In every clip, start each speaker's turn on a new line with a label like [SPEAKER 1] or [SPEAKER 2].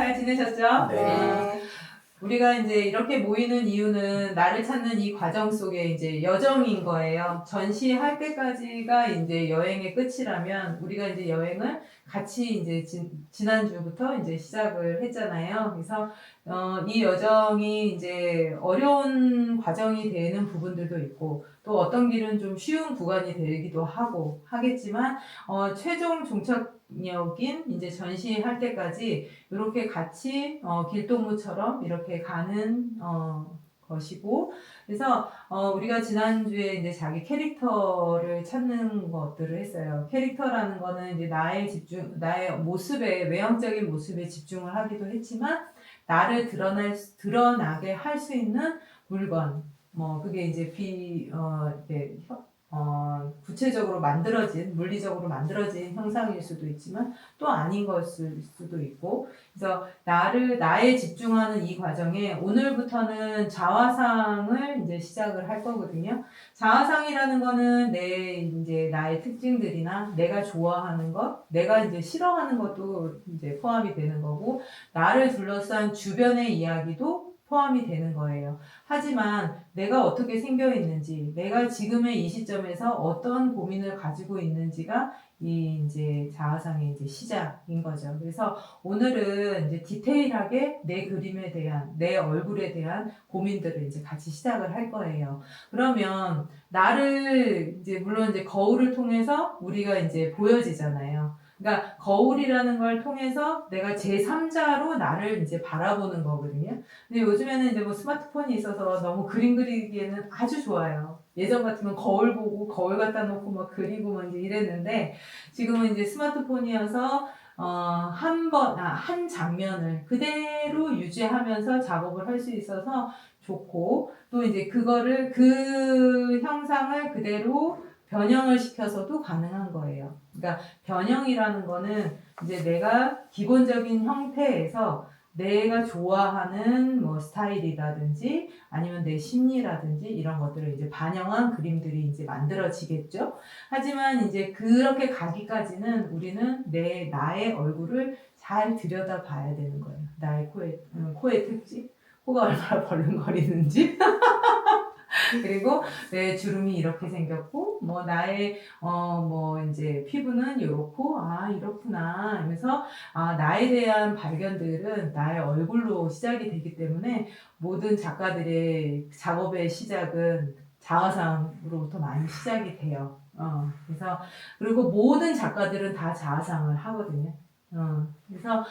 [SPEAKER 1] 잘 지내셨죠?
[SPEAKER 2] 네.
[SPEAKER 1] 우리가 이제 이렇게 모이는 이유는 나를 찾는 이 과정 속에 이제 여정인 거예요. 전시할 때까지가 이제 여행의 끝이라면 우리가 이제 여행을 같이 이제 지난주부터 이제 시작을 했잖아요. 그래서 이 여정이 이제 어려운 과정이 되는 부분들도 있고 또 어떤 길은 좀 쉬운 구간이 되기도 하겠지만 최종 종착역인 이제 전시할 때까지 이렇게 같이 길동무처럼 이렇게 가는 것이고 그래서 우리가 지난주에 이제 자기 캐릭터를 찾는 것들을 했어요. 캐릭터라는 거는 이제 나의 모습에 외형적인 모습에 집중을 하기도 했지만 나를 드러나게 할 수 있는 물건 뭐 그게 이제 이렇게 구체적으로 물리적으로 만들어진 형상일 수도 있지만 또 아닌 것일 수도 있고 그래서 나에 집중하는 이 과정에 오늘부터는 자화상을 이제 시작을 할 거거든요. 자화상이라는 거는 이제 나의 특징들이나 내가 좋아하는 것, 내가 이제 싫어하는 것도 이제 포함이 되는 거고 나를 둘러싼 주변의 이야기도 포함이 되는 거예요. 하지만 내가 어떻게 생겨 있는지, 내가 지금의 이 시점에서 어떤 고민을 가지고 있는지가 이제 자아상의 이제 시작인 거죠. 그래서 오늘은 이제 디테일하게 내 그림에 대한, 내 얼굴에 대한 고민들을 이제 같이 시작을 할 거예요. 그러면 나를 물론 이제 거울을 통해서 우리가 이제 보여지잖아요. 그러니까 거울이라는 걸 통해서 내가 제3자로 나를 이제 바라보는 거거든요. 근데 요즘에는 이제 뭐 스마트폰이 있어서 너무 그림 그리기에는 아주 좋아요. 예전 같으면 거울 보고 거울 갖다 놓고 막 그리고 막 이제 이랬는데 지금은 이제 스마트폰이어서 한 장면을 그대로 유지하면서 작업을 할 수 있어서 좋고 또 이제 그 형상을 그대로 변형을 시켜서도 가능한 거예요. 그러니까 변형이라는 거는 이제 내가 기본적인 형태에서 내가 좋아하는 뭐 스타일이라든지 아니면 내 심리라든지 이런 것들을 이제 반영한 그림들이 이제 만들어지겠죠. 하지만 이제 그렇게 가기까지는 우리는 나의 얼굴을 잘 들여다 봐야 되는 거예요. 나의 코의 특징, 코가 얼마나 벌렁거리는지. 그리고 내 주름이 이렇게 생겼고, 뭐 나의 뭐 이제 피부는 이렇고, 이렇구나 하면서 나에 대한 발견들은 나의 얼굴로 시작이 되기 때문에 모든 작가들의 작업의 시작은 자아상으로부터 많이 시작이 돼요. 그래서 그리고 모든 작가들은 다 자아상을 하거든요. 그래서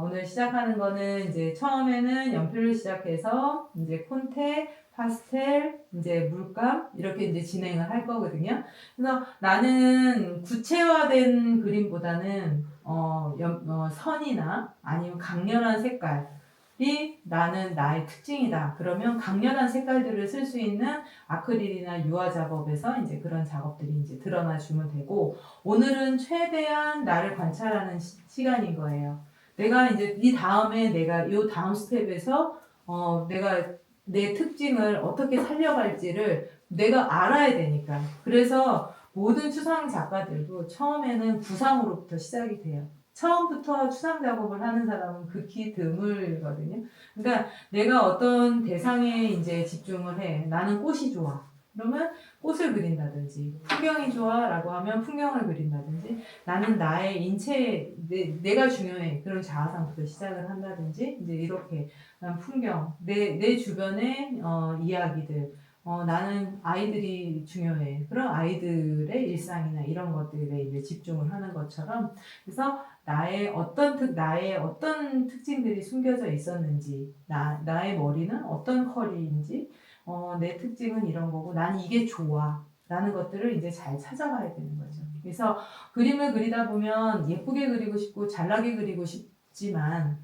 [SPEAKER 1] 오늘 시작하는 거는 이제 처음에는 연필로 시작해서 이제 콘테, 파스텔, 이제 물감 이렇게 이제 진행을 할 거거든요. 그래서 나는 구체화된 그림보다는 선이나 아니면 강렬한 색깔이 나는 나의 특징이다. 그러면 강렬한 색깔들을 쓸 수 있는 아크릴이나 유화 작업에서 이제 그런 작업들이 이제 드러나 주면 되고 오늘은 최대한 나를 관찰하는 시간인 거예요. 내가 이제 이 다음 스텝에서 내가 내 특징을 어떻게 살려갈지를 내가 알아야 되니까. 그래서 모든 추상 작가들도 처음에는 구상으로부터 시작이 돼요. 처음부터 추상 작업을 하는 사람은 극히 드물거든요. 그러니까 내가 어떤 대상에 이제 집중을 해. 나는 꽃이 좋아. 그러면 꽃을 그린다든지, 풍경이 좋아 라고 하면 풍경을 그린다든지, 나는 나의 내가 중요해. 그런 자아상부터 시작을 한다든지, 이제 이렇게 난 풍경, 내 주변의 이야기들, 나는 아이들이 중요해. 그런 아이들의 일상이나 이런 것들에 이제 집중을 하는 것처럼, 그래서 나의 어떤 특징들이 숨겨져 있었는지, 나의 머리는 어떤 컬러인지, 내 특징은 이런 거고, 나는 이게 좋아. 라는 것들을 이제 잘 찾아가야 되는 거죠. 그래서 그림을 그리다 보면 예쁘게 그리고 싶고, 잘나게 그리고 싶지만,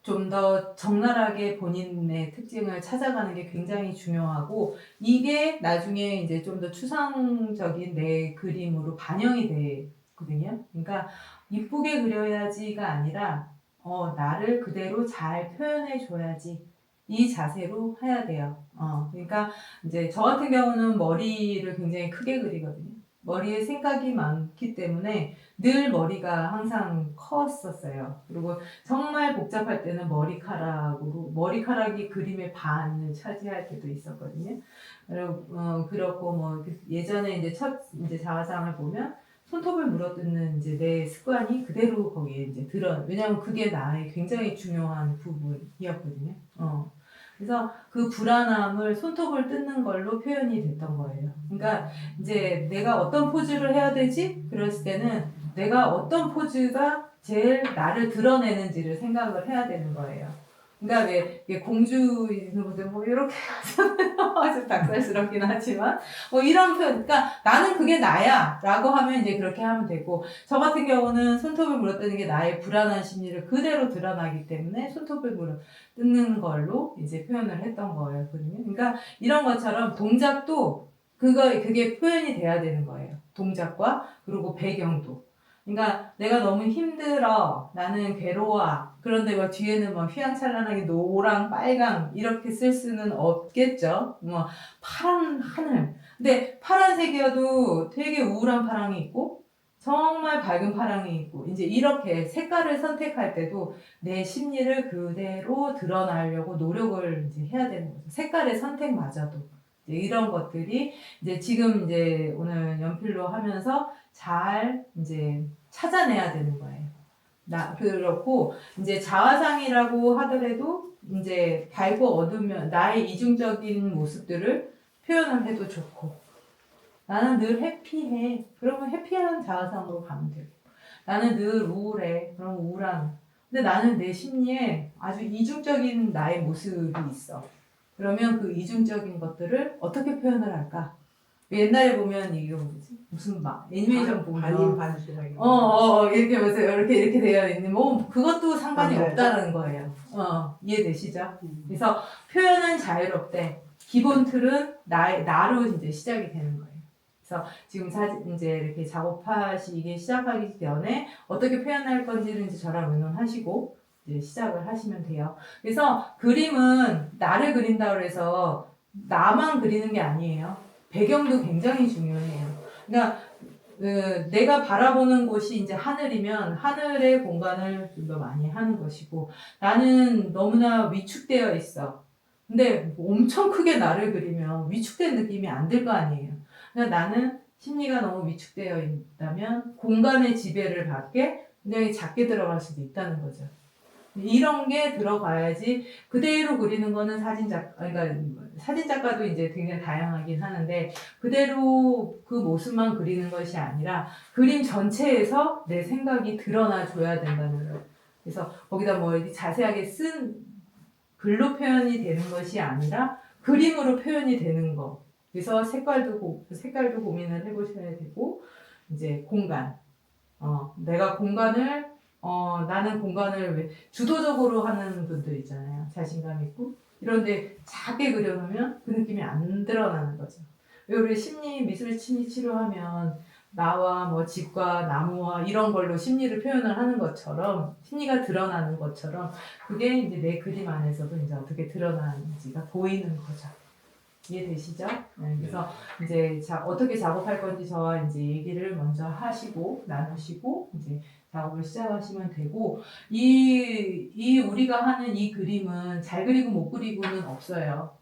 [SPEAKER 1] 좀 더 적나라하게 본인의 특징을 찾아가는 게 굉장히 중요하고 이게 나중에 이제 좀 더 추상적인 내 그림으로 반영이 되거든요. 그러니까 이쁘게 그려야지가 아니라 나를 그대로 잘 표현해 줘야지 이 자세로 해야 돼요. 그러니까 이제 저 같은 경우는 머리를 굉장히 크게 그리거든요. 머리에 생각이 많기 때문에 늘 머리가 항상 컸었어요. 그리고 정말 복잡할 때는 머리카락이 그림의 반을 차지할 때도 있었거든요. 그렇고 뭐 예전에 이제 첫 이제 자화상을 보면 손톱을 물어뜯는 이제 내 습관이 그대로 거기에 이제 왜냐면 그게 나의 굉장히 중요한 부분이었거든요. 그래서 그 불안함을 손톱을 뜯는 걸로 표현이 됐던 거예요. 그러니까 이제 내가 어떤 포즈를 해야 되지? 그랬을 때는 내가 어떤 포즈가 제일 나를 드러내는지를 생각을 해야 되는 거예요. 그러니까 왜 공주 있는 분들 뭐 이렇게 하잖아요. 좀 닭살스럽긴 하지만 뭐 이런 표현. 그러니까 나는 그게 나야라고 하면 이제 그렇게 하면 되고, 저 같은 경우는 손톱을 물어뜯는 게 나의 불안한 심리를 그대로 드러나기 때문에 손톱을 물어뜯는 걸로 이제 표현을 했던 거였거든요. 그러니까 이런 것처럼 동작도 그게 표현이 돼야 되는 거예요. 동작과 그리고 배경도. 그러니까 내가 너무 힘들어, 나는 괴로워. 그런데 막 뒤에는 막 휘황찬란하게 노랑, 빨강 이렇게 쓸 수는 없겠죠. 뭐 파란 하늘. 근데 파란색이어도 되게 우울한 파랑이 있고 정말 밝은 파랑이 있고 이제 이렇게 색깔을 선택할 때도 내 심리를 그대로 드러나려고 노력을 이제 해야 되는 거죠. 색깔의 선택마저도. 이런 것들이 이제 지금 이제 오늘 연필로 하면서 잘 이제 찾아내야 되는 거예요. 그렇고, 이제 자화상이라고 하더라도, 이제 밝고 어두우면, 나의 이중적인 모습들을 표현을 해도 좋고, 나는 늘 해피해. 그러면 해피한 자화상으로 가면 되고, 나는 늘 우울해. 그럼 우울한. 근데 나는 내 심리에 아주 이중적인 나의 모습이 있어. 그러면 그 이중적인 것들을 어떻게 표현을 할까? 옛날에 보면 이게 뭐지? 무슨 막 애니메이션 보면
[SPEAKER 2] 반인 반수가
[SPEAKER 1] 이렇게 보세요. 이렇게 되어 있는 뭐 그것도 상관이
[SPEAKER 2] 맞아요.
[SPEAKER 1] 없다라는 거예요. 이해되시죠? 그래서 표현은 자유롭대. 기본 틀은 나로 이제 시작이 되는 거예요. 그래서 지금 사진 이제 이렇게 작업하시기 시작하기 전에 어떻게 표현할 건지는 이제 저랑 의논하시고 이제 시작을 하시면 돼요. 그래서 그림은 나를 그린다고 해서 나만 그리는 게 아니에요. 배경도 굉장히 중요해요. 그러니까 내가 바라보는 곳이 이제 하늘이면 하늘의 공간을 좀 더 많이 하는 것이고, 나는 너무나 위축되어 있어. 근데 엄청 크게 나를 그리면 위축된 느낌이 안 들 거 아니에요. 그러니까 나는 심리가 너무 위축되어 있다면 공간의 지배를 받게 굉장히 작게 들어갈 수도 있다는 거죠. 이런 게 들어가야지. 그대로 그리는 거는 그러니까 사진작가도 이제 굉장히 다양하긴 하는데, 그대로 그 모습만 그리는 것이 아니라 그림 전체에서 내 생각이 드러나 줘야 된다는 거예요. 그래서 거기다 뭐 이렇게 자세하게 쓴 글로 표현이 되는 것이 아니라 그림으로 표현이 되는 거. 그래서 색깔도 고민을 해보셔야 되고, 이제 공간. 나는 공간을 왜 주도적으로 하는 분들 있잖아요. 자신감 있고. 이런데 작게 그려놓으면 그 느낌이 안 드러나는 거죠. 왜 우리 미술 심리 치료하면 나와 뭐 집과 나무와 이런 걸로 심리를 표현을 하는 것처럼, 심리가 드러나는 것처럼, 그게 이제 내 그림 안에서도 이제 어떻게 드러나는지가 보이는 거죠. 이해되시죠? 네, 그래서 이제 어떻게 작업할 건지 저와 이제 얘기를 먼저 하시고 나누시고 이제 작업을 시작하시면 되고, 이 우리가 하는 이 그림은 잘 그리고 못 그리고는 없어요.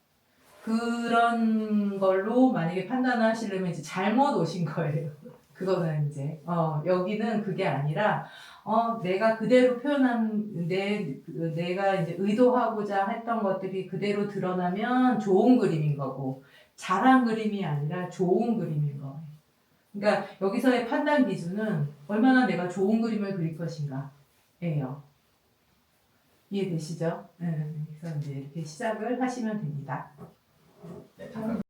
[SPEAKER 1] 그런 걸로 만약에 판단하시려면 이제 잘못 오신 거예요. 그거는 이제 여기는 그게 아니라 내가 그대로 표현한 내가 이제 의도하고자 했던 것들이 그대로 드러나면 좋은 그림인 거고, 잘한 그림이 아니라 좋은 그림인 거예요. 그러니까 여기서의 판단 기준은 얼마나 내가 좋은 그림을 그릴 것인가예요. 이해되시죠? 네. 그래서 이제 이렇게 시작을 하시면 됩니다.
[SPEAKER 3] 네, 잠깐.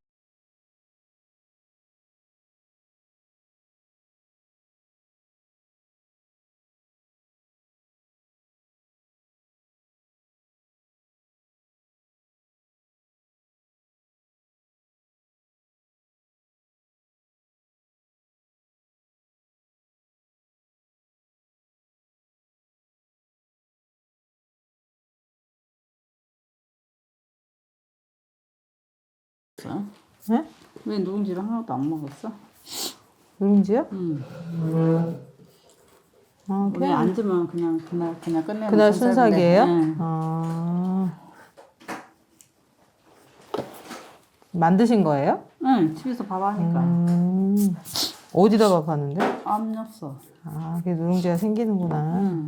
[SPEAKER 4] 네? 왜 누군지를 하나도 안 먹었어?
[SPEAKER 1] 누룽지요? 아,
[SPEAKER 2] 우리 앉으면 그냥 끝내는
[SPEAKER 1] 그날
[SPEAKER 2] 순삭인데.
[SPEAKER 1] 순삭이에요?
[SPEAKER 2] 네.
[SPEAKER 1] 만드신 거예요?
[SPEAKER 2] 응, 집에서 밥 하니까.
[SPEAKER 1] 어디다 밥 하는데?
[SPEAKER 2] 안 넣었어.
[SPEAKER 1] 아, 그게 누룽지가 생기는구나.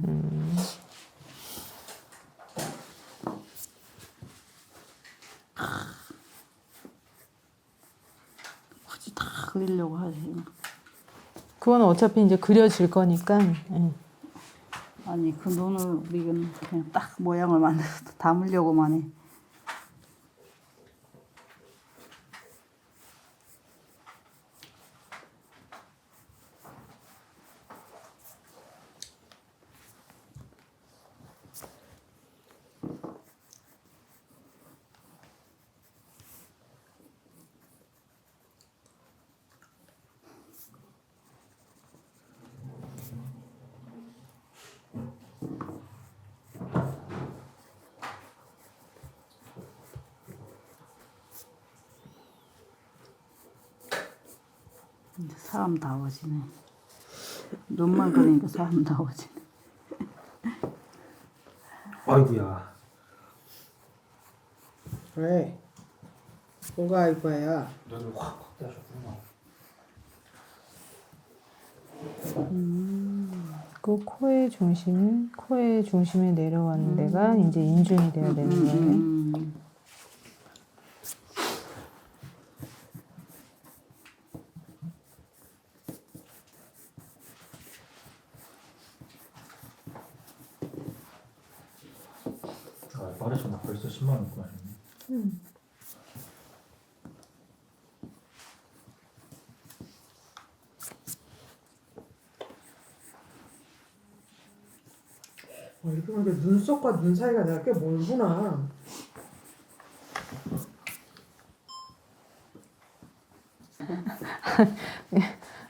[SPEAKER 2] 굳이 다 그리려고 하지.
[SPEAKER 1] 그거는 어차피 이제 그려질 거니까. 예.
[SPEAKER 2] 아니, 그 눈을 우리는 그냥 딱 모양을 만들어서 담으려고만 해. 이제 사람다워지네. 눈만 그리니까 사람다워지네.
[SPEAKER 3] 아이고야.
[SPEAKER 4] 왜? 뭐가 아이고야?
[SPEAKER 3] 눈을 확 확대하셨구나.
[SPEAKER 1] 그 코의 중심에 내려가는 데가 이제 인중이 돼야 되는 거예요.
[SPEAKER 3] 아, 빠르셨나? 벌써 10만 원 구하셨네.
[SPEAKER 4] 이렇게 보니까 눈썹과 눈 사이가 내가 꽤 멀구나.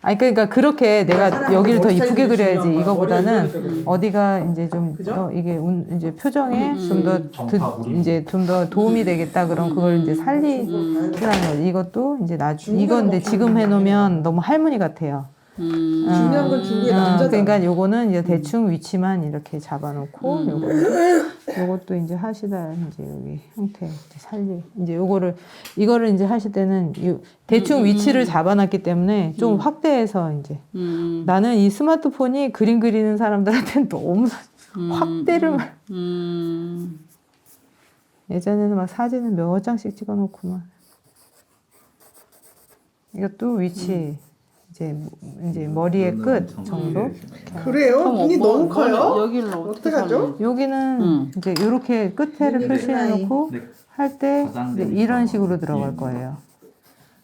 [SPEAKER 1] 아니 그러니까 그렇게 내가
[SPEAKER 4] 사람이
[SPEAKER 1] 여기를 더
[SPEAKER 4] 머리
[SPEAKER 1] 이쁘게
[SPEAKER 4] 스타일이
[SPEAKER 1] 그려야지
[SPEAKER 4] 중요한 거야.
[SPEAKER 1] 이거보다는
[SPEAKER 4] 머리를 그려야 돼.
[SPEAKER 1] 어디가 이제 좀
[SPEAKER 4] 그죠?
[SPEAKER 1] 이게 이제 표정에 좀 더
[SPEAKER 3] 정파구리.
[SPEAKER 1] 이제 좀 더 도움이 되겠다 그럼 그걸 이제 살리라는 거지. 이것도 이제 이건 근데 지금 해놓으면 너무 할머니 같아요.
[SPEAKER 4] 중요한 건 중국의 남자잖아.
[SPEAKER 1] 그러니까 요거는 이제 대충 위치만 이렇게 잡아놓고 요것도 이제 하시다 이제 여기 형태 이제 이제 이거를 이제 하실 때는 대충 위치를 잡아놨기 때문에 좀 확대해서 이제 나는 이 스마트폰이 그림 그리는 사람들한테는 너무 확대를 예전에는 막 사진을 몇 장씩 찍어놓고 막 이것도 위치 이제 머리의 끝 정도.
[SPEAKER 4] 그래요? 눈이 너무 커요?
[SPEAKER 2] 여기를 어떻게
[SPEAKER 4] 어떡하죠?
[SPEAKER 1] 여기는 이제 이렇게 끝에를 표시해놓고
[SPEAKER 3] 네.
[SPEAKER 1] 할 때 이런 식으로 들어갈 거예요.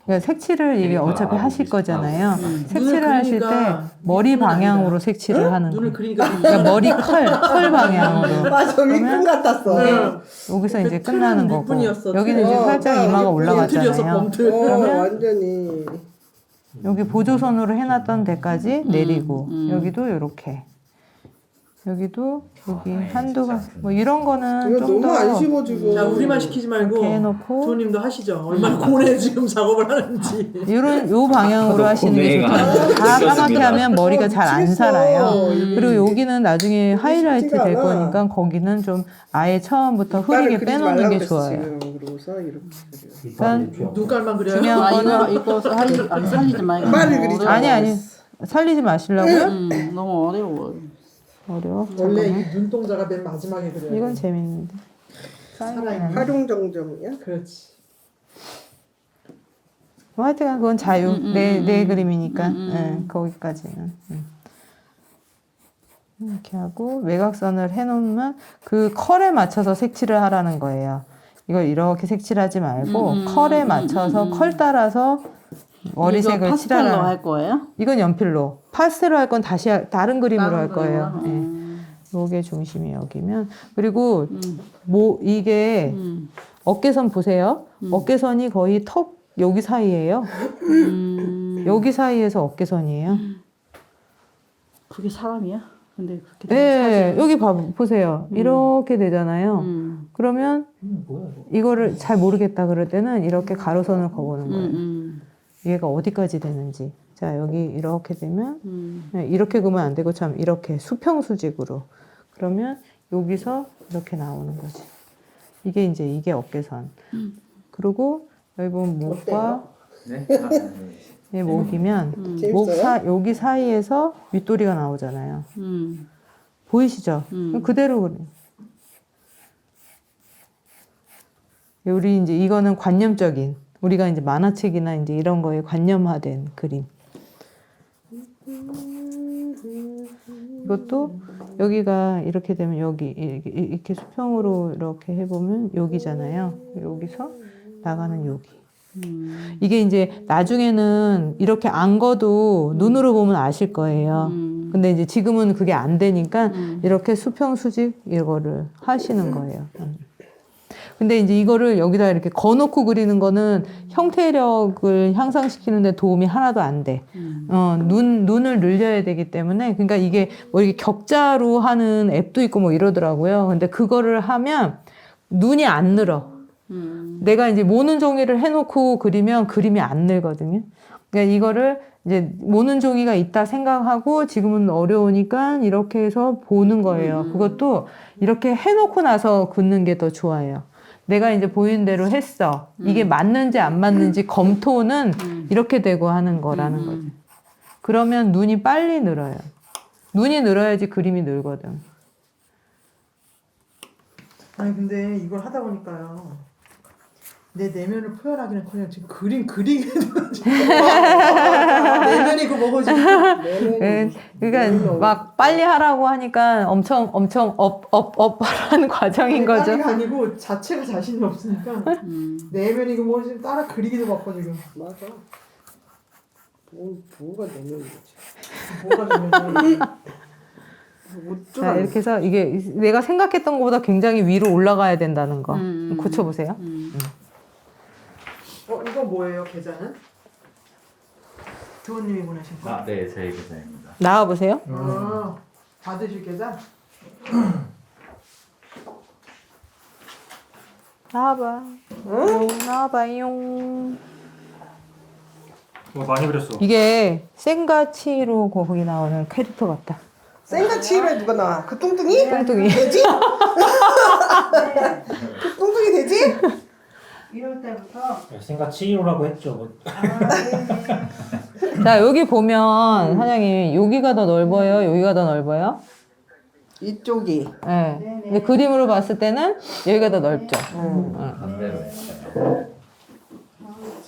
[SPEAKER 1] 그러니까 색칠을 이게 어차피 하실 거잖아요. 색칠을 하실 때
[SPEAKER 4] 그리니까
[SPEAKER 1] 머리 방향으로 색칠을 하는
[SPEAKER 4] 눈을
[SPEAKER 1] 거예요.
[SPEAKER 4] 그리니까
[SPEAKER 1] 그러니까 머리 컬 방향으로.
[SPEAKER 4] 맞아, 윗분 같았어.
[SPEAKER 1] 여기서 이제
[SPEAKER 4] 틀은
[SPEAKER 1] 끝나는 거고.
[SPEAKER 4] 윗분이었어.
[SPEAKER 1] 여기는 이제 살짝 이마가 올라갔잖아요.
[SPEAKER 4] 범틀.
[SPEAKER 1] 그러면
[SPEAKER 4] 완전히.
[SPEAKER 1] 여기 보조선으로 해놨던 데까지 내리고 여기도 이렇게 여기도 여기 한두가 뭐 이런 거는
[SPEAKER 4] 이거
[SPEAKER 1] 좀
[SPEAKER 4] 너무 안
[SPEAKER 1] 더
[SPEAKER 4] 씹어주고.
[SPEAKER 5] 자, 우리만 시키지 말고
[SPEAKER 1] 이렇게 해놓고
[SPEAKER 5] 조님도 하시죠. 얼마나 고뇌 지금 작업을 하는지.
[SPEAKER 1] 요 방향으로 하시는 게 좋다는 다 까맣게 하면 머리가 잘 안 살아요. 그리고 여기는 나중에 하이라이트
[SPEAKER 4] 쉽지가
[SPEAKER 1] 될
[SPEAKER 4] 않아.
[SPEAKER 1] 거니까 거기는 좀 아예 처음부터 흐리게 빼놓는 게 좋아요.
[SPEAKER 4] 그러고서 이렇게 그려.
[SPEAKER 1] 그러니까
[SPEAKER 5] 눈깔만 그려요.
[SPEAKER 1] 중요한
[SPEAKER 2] 아,
[SPEAKER 1] 거는
[SPEAKER 2] 이거 살리지 말고.
[SPEAKER 4] 빨리 그리지
[SPEAKER 1] 아니 살리지 마시려고요?
[SPEAKER 2] 너무 어려워.
[SPEAKER 1] 어려워.
[SPEAKER 5] 원래
[SPEAKER 1] 잠깐만.
[SPEAKER 5] 이 눈동자가 맨 마지막에 그려요.
[SPEAKER 1] 이건 재밌는데.
[SPEAKER 5] 살아있는.
[SPEAKER 4] 활용정점이야?
[SPEAKER 5] 그렇지.
[SPEAKER 1] 뭐 하여튼 그건 자유. 내 그림이니까. 예, 거기까지는. 이렇게 하고 외곽선을 해놓으면 그 컬에 맞춰서 색칠을 하라는 거예요. 이걸 이렇게 색칠하지 말고 컬에 맞춰서 컬 따라서 머리색을
[SPEAKER 2] 파스텔로
[SPEAKER 1] 칠하라.
[SPEAKER 2] 할 거예요?
[SPEAKER 1] 이건 연필로. 파스텔로 할 건 다시 다른 그림으로
[SPEAKER 2] 다른
[SPEAKER 1] 할 거예요.
[SPEAKER 2] 그림으로?
[SPEAKER 1] 예. 요게 중심이 여기면 그리고 이게 어깨선 보세요. 어깨선이 거의 턱 여기 사이예요. 여기 사이에서 어깨선이에요.
[SPEAKER 2] 그게 사람이야? 근데 그렇게
[SPEAKER 1] 네, 여기 보세요. 이렇게 되잖아요. 그러면
[SPEAKER 3] 뭐야 이거?
[SPEAKER 1] 이거를 잘 모르겠다 그럴 때는 이렇게 가로선을 그어보는 거예요. 얘가 어디까지 되는지. 자, 여기 이렇게 되면 이렇게 그으면 안 되고 참 이렇게 수평수직으로. 그러면 여기서 이렇게 나오는 거지. 이게 이제 이게 어깨선. 그리고 여기 보면 목과
[SPEAKER 3] 네?
[SPEAKER 1] 이 목이면 목 여기 사이에서 윗도리가 나오잖아요. 보이시죠? 그럼 그대로 그래. 우리 이제 이거는 관념적인 우리가 이제 만화책이나 이제 이런 거에 관념화된 그림. 이것도 여기가 이렇게 되면 여기 이렇게 수평으로 이렇게 해보면 여기잖아요. 여기서 나가는 여기. 이게 이제 나중에는 이렇게 안 거도 눈으로 보면 아실 거예요. 근데 이제 지금은 그게 안 되니까 이렇게 수평 수직 이거를 하시는 거예요. 근데 이제 이거를 여기다 이렇게 거놓고 그리는 거는 형태력을 향상시키는데 도움이 하나도 안 돼. 눈을 늘려야 되기 때문에. 그러니까 이게 뭐 이렇게 격자로 하는 앱도 있고 뭐 이러더라고요. 근데 그거를 하면 눈이 안 늘어. 내가 이제 모는 종이를 해놓고 그리면 그림이 안 늘거든요. 그러니까 이거를 이제 모는 종이가 있다 생각하고 지금은 어려우니까 이렇게 해서 보는 거예요. 그것도 이렇게 해놓고 나서 긋는 게 더 좋아요. 내가 이제 보이는 대로 했어. 이게 맞는지 안 맞는지 검토는 이렇게 되고 하는 거라는 거죠. 그러면 눈이 빨리 늘어요. 눈이 늘어야지 그림이 늘거든.
[SPEAKER 5] 아니 근데 이걸 하다 보니까요. 내 내면을 표현하기는커녕 지금 그림 그리기도 내면이 그 뭐고 지금
[SPEAKER 1] 그러니까 막 빨리 하라고 하니까 엄청 업 하라는 과정인 거죠.
[SPEAKER 5] 빨리가 아니고 자체가 자신이 없으니까 내면이 그 뭐 지금 따라 그리기도 바빠 지금.
[SPEAKER 4] 맞아. 뭐가 내면이지.
[SPEAKER 5] 뭐가 내면이
[SPEAKER 1] 자, 이렇게 해서 이게 내가 생각했던 것보다 굉장히 위로 올라가야 된다는 거 고쳐보세요.
[SPEAKER 5] 이거 뭐예요 계좌는? 교우님이 보내신 거?
[SPEAKER 3] 네, 제 계좌입니다.
[SPEAKER 1] 나와보세요.
[SPEAKER 5] 받으실 계좌?
[SPEAKER 1] 나와봐. 나와봐용.
[SPEAKER 3] 많이 그렸어.
[SPEAKER 1] 이게 생가치로 거기 나오는 캐릭터 같다.
[SPEAKER 6] 생가치로에 누가 나와? 그 뚱뚱이?
[SPEAKER 1] 뚱뚱이.
[SPEAKER 6] 돼지? 그 뚱뚱이 돼지?
[SPEAKER 2] 이럴 때부터
[SPEAKER 3] 생각 치료라고 했죠. 뭐.
[SPEAKER 1] 자, 여기 보면 사장님 여기가 더 넓어요? 여기가 더 넓어요?
[SPEAKER 6] 이쪽이.
[SPEAKER 1] 네. 근데 그림으로 봤을 때는 여기가 더 넓죠.
[SPEAKER 3] 반대로 했어요.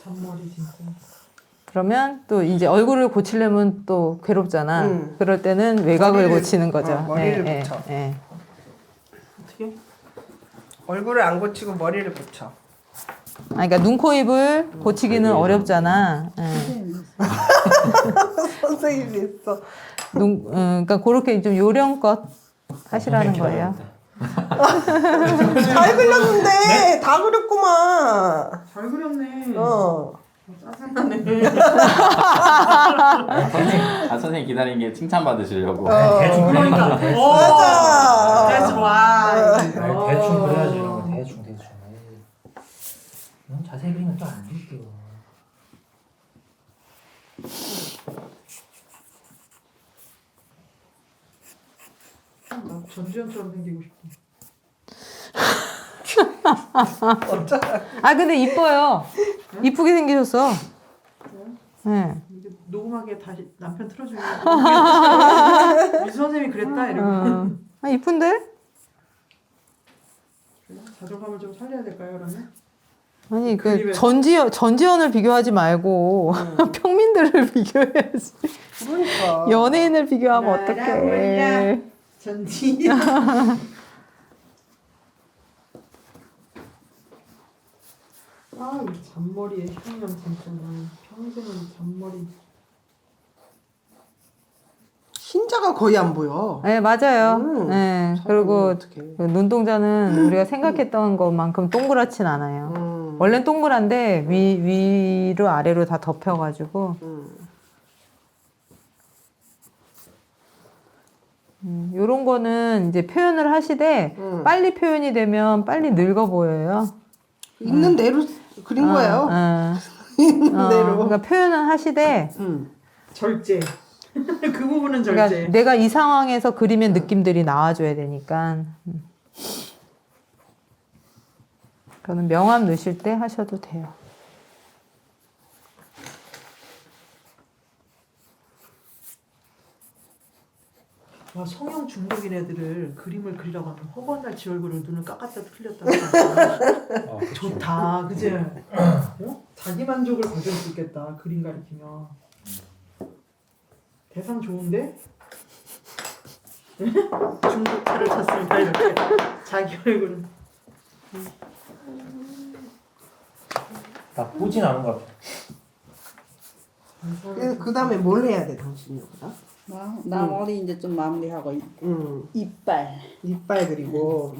[SPEAKER 5] 잔머리 진짜.
[SPEAKER 1] 그러면 또 이제 얼굴을 고치려면 또 괴롭잖아. 그럴 때는 외곽을 고치는 거죠.
[SPEAKER 6] 머리를
[SPEAKER 1] 네,
[SPEAKER 6] 붙여.
[SPEAKER 1] 네.
[SPEAKER 6] 어떻게? 얼굴을 안 고치고 머리를 붙여.
[SPEAKER 1] 그러니까 눈, 코, 입을 고치기는 어렵잖아.
[SPEAKER 6] 선생님이 했어.
[SPEAKER 1] 그러니까 그렇게 좀 요령껏 하시라는 거예요.
[SPEAKER 6] 잘 그렸는데 다 그렸구만.
[SPEAKER 5] 잘 그렸네.
[SPEAKER 6] 짜증나네.
[SPEAKER 7] 선생님 기다린 게 칭찬 받으시려고.
[SPEAKER 3] 대충 그러니까.
[SPEAKER 6] 맞아.
[SPEAKER 5] That's right.
[SPEAKER 3] 대충 그려야지 이런 거 대충. 너무 자세히 그리면 또 안 되죠.
[SPEAKER 5] 나 전주현처럼 생기고 싶어.
[SPEAKER 1] 아, 근데 이뻐요. 이쁘게 생기셨어. 네.
[SPEAKER 5] 이제 녹음하기에 다시 남편 틀어주고 우리 선생님이 그랬다 이러고.
[SPEAKER 1] 아, 이쁜데?
[SPEAKER 5] 자존감을 좀 살려야 될까요 그러면?
[SPEAKER 1] 아니, 그
[SPEAKER 5] 그림에-
[SPEAKER 1] 전지현을 비교하지 말고 평민들을 비교해야지.
[SPEAKER 6] 그러니까.
[SPEAKER 1] 연예인을 비교하면
[SPEAKER 5] 나라
[SPEAKER 1] 어떡해.
[SPEAKER 5] 전지. 아, 이 잔머리의 향연 진짜 난 평생은 잔머리.
[SPEAKER 6] 흰자가 거의 안 보여.
[SPEAKER 1] 네, 맞아요. 네, 그리고
[SPEAKER 6] 어떡해.
[SPEAKER 1] 그 눈동자는 우리가 생각했던 것만큼 동그랗진 않아요. 원래는 동그란데 위로 아래로 다 덮여가지고 요런 거는 이제 표현을 하시되 빨리 표현이 되면 빨리 늙어 보여요.
[SPEAKER 6] 있는 대로 그린 거예요.
[SPEAKER 1] 어,
[SPEAKER 6] 있는 대로.
[SPEAKER 1] 그러니까 표현은 하시되
[SPEAKER 5] 절제. 그 부분은 절제.
[SPEAKER 1] 그러니까 내가 이 상황에서 그리면 느낌들이 나와줘야 되니까. 그거는 명암 넣으실 때 하셔도 돼요.
[SPEAKER 5] 와, 성형 중독인 애들을 그림을 그리라고 하면 허구한 날 지 얼굴을 눈을 깎았다 틀렸다 하잖아.
[SPEAKER 3] 아, 그쵸.
[SPEAKER 5] 좋다, 그지? 어? 자기 만족을 가질 수 있겠다, 그림 가리키면. 대상 좋은데? 중독자를 찾습니다, 이렇게. 자기 얼굴은.
[SPEAKER 3] 나쁘진 않은 것 같아.
[SPEAKER 6] 그 다음에 뭘 해야 돼, 당신이 여기다?
[SPEAKER 2] 나 머리 이제 좀 마무리하고 이빨.
[SPEAKER 6] 이빨 그리고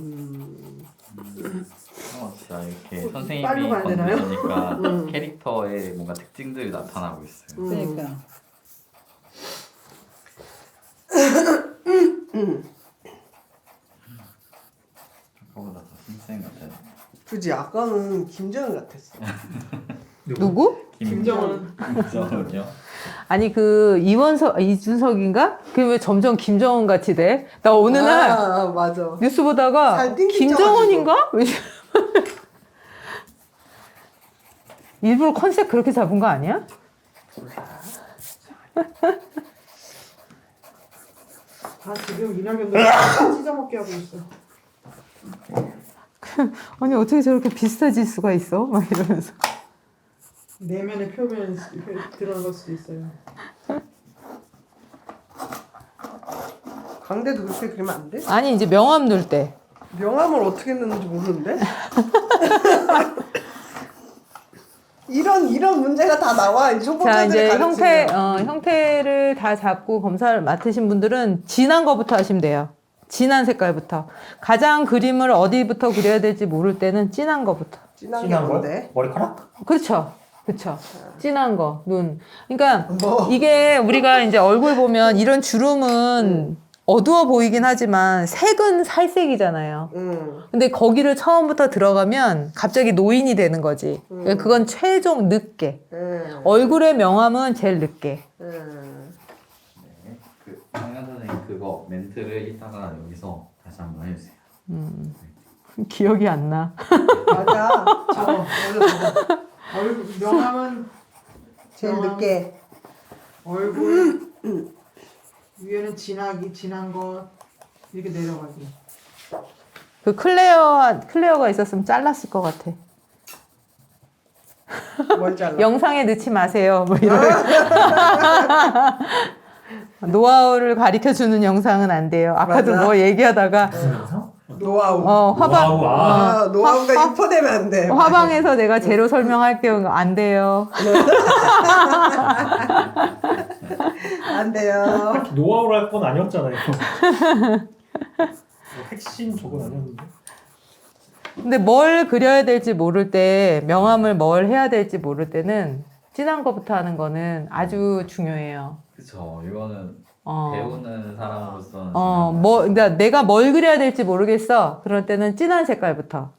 [SPEAKER 7] 진짜 이렇게
[SPEAKER 5] 빨로
[SPEAKER 7] 선생님이
[SPEAKER 5] 가야 되나요?
[SPEAKER 7] 건드리니까 캐릭터의 뭔가 특징들이 나타나고 있어요.
[SPEAKER 2] 그러니까
[SPEAKER 7] 아까보다 더 선생님 같아요.
[SPEAKER 6] 그지? 아까는 김정은 같았어.
[SPEAKER 1] 누구?
[SPEAKER 5] 김정은.
[SPEAKER 7] 김정은요?
[SPEAKER 1] 아니 그 이준석인가? 그게 왜 점점 김정은 같이 돼? 나 어느 날
[SPEAKER 6] 맞아.
[SPEAKER 1] 뉴스 보다가
[SPEAKER 6] 살 띵띵
[SPEAKER 1] 김정은인가? 일부러 컨셉 그렇게 잡은 거 아니야?
[SPEAKER 5] 아, 지금 이낙연도 찢어먹게 하고 있어.
[SPEAKER 1] 아니 어떻게 저렇게 비슷해질 수가 있어? 막 이러면서.
[SPEAKER 5] 내면의 표면이 드러날 수도 있어요.
[SPEAKER 6] 강대도 그렇게 그리면 안 돼?
[SPEAKER 1] 아니 이제 명암 넣을 때.
[SPEAKER 6] 명암을 어떻게 넣는지 모르는데? 이런 문제가 다 나와. 이
[SPEAKER 1] 자
[SPEAKER 6] 초보자들이
[SPEAKER 1] 이제
[SPEAKER 6] 가르치면.
[SPEAKER 1] 형태를 다 잡고 검사를 맡으신 분들은 진한 거부터 하시면 돼요. 진한 색깔부터. 가장 그림을 어디부터 그려야 될지 모를 때는 진한 거부터.
[SPEAKER 6] 진한 게
[SPEAKER 3] 진한 거?
[SPEAKER 6] 뭔데?
[SPEAKER 3] 머리카락?
[SPEAKER 1] 그렇죠. 그렇죠. 진한 거, 눈. 그러니까
[SPEAKER 6] 뭐?
[SPEAKER 1] 이게 우리가 이제 얼굴 보면 이런 주름은 어두워 보이긴 하지만 색은 살색이잖아요. 근데 거기를 처음부터 들어가면 갑자기 노인이 되는 거지. 그러니까 그건 최종 늦게. 얼굴의 명암은 제일 늦게.
[SPEAKER 7] 네, 그 강연 선생님 그거 멘트를 이따가 여기서 다시 한번 해주세요.
[SPEAKER 1] 기억이 안 나.
[SPEAKER 6] 맞아.
[SPEAKER 5] 얼굴 명암은
[SPEAKER 6] 제일 늦게.
[SPEAKER 5] 얼굴 위에는 진한 것 이렇게 내려가기.
[SPEAKER 1] 그 클레어가 있었으면 잘랐을 것 같아.
[SPEAKER 6] 뭘 잘라?
[SPEAKER 1] 영상에 넣지 마세요. 뭐 이런. 노하우를 가르쳐 주는 영상은 안 돼요. 아까도
[SPEAKER 6] 맞아.
[SPEAKER 1] 뭐 얘기하다가
[SPEAKER 3] 영상?
[SPEAKER 6] 노하우.
[SPEAKER 1] 화방
[SPEAKER 3] 노하우, 아.
[SPEAKER 6] 노하우가 유포되면 안 돼.
[SPEAKER 1] 화방에서 내가 재료 설명할게요. 안 돼요.
[SPEAKER 6] 안 돼요.
[SPEAKER 3] 딱히 노하우를 할 건 아니었잖아요. 핵심 저건 아니었는데.
[SPEAKER 1] 근데 뭘 그려야 될지 모를 때, 명암을 뭘 해야 될지 모를 때는 진한 거부터 하는 거는 아주 중요해요.
[SPEAKER 7] 그쵸. 이거는
[SPEAKER 1] 어.
[SPEAKER 7] 배우는 사람으로서는
[SPEAKER 1] 그러니까 내가 뭘 그려야 될지 모르겠어. 그럴 때는 진한 색깔부터.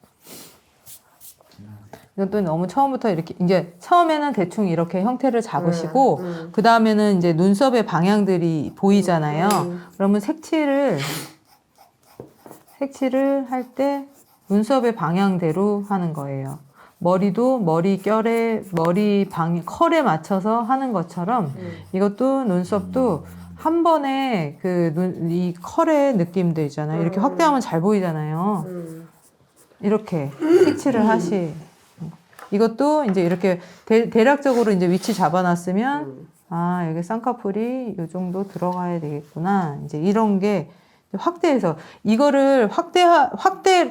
[SPEAKER 1] 이것도 너무 처음부터 이렇게, 이제 처음에는 대충 이렇게 형태를 잡으시고, 그 다음에는 이제 눈썹의 방향들이 보이잖아요. 그러면 색칠을 할 때 눈썹의 방향대로 하는 거예요. 머리도 머리결에, 컬에 맞춰서 하는 것처럼, 이것도 눈썹도 한 번에 이 컬의 느낌들 있잖아요. 이렇게 확대하면 잘 보이잖아요. 이렇게 색칠을 이것도 이제 이렇게 대략적으로 이제 위치 잡아놨으면, 아, 여기 쌍꺼풀이 요 정도 들어가야 되겠구나. 이제 이런 게 확대해서, 이거를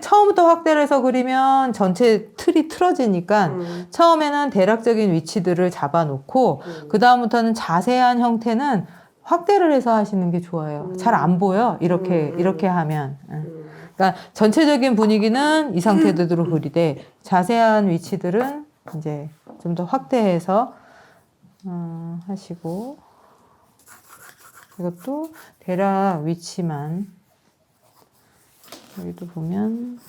[SPEAKER 1] 처음부터 확대를 해서 그리면 전체 틀이 틀어지니까, 처음에는 대략적인 위치들을 잡아놓고, 그다음부터는 자세한 형태는 확대를 해서 하시는 게 좋아요. 잘 안 보여. 이렇게 하면. 그러니까 전체적인 분위기는 이 상태대로 그리되 자세한 위치들은 이제 좀 더 확대해서 하시고, 이것도 대략 위치만 여기도 보면,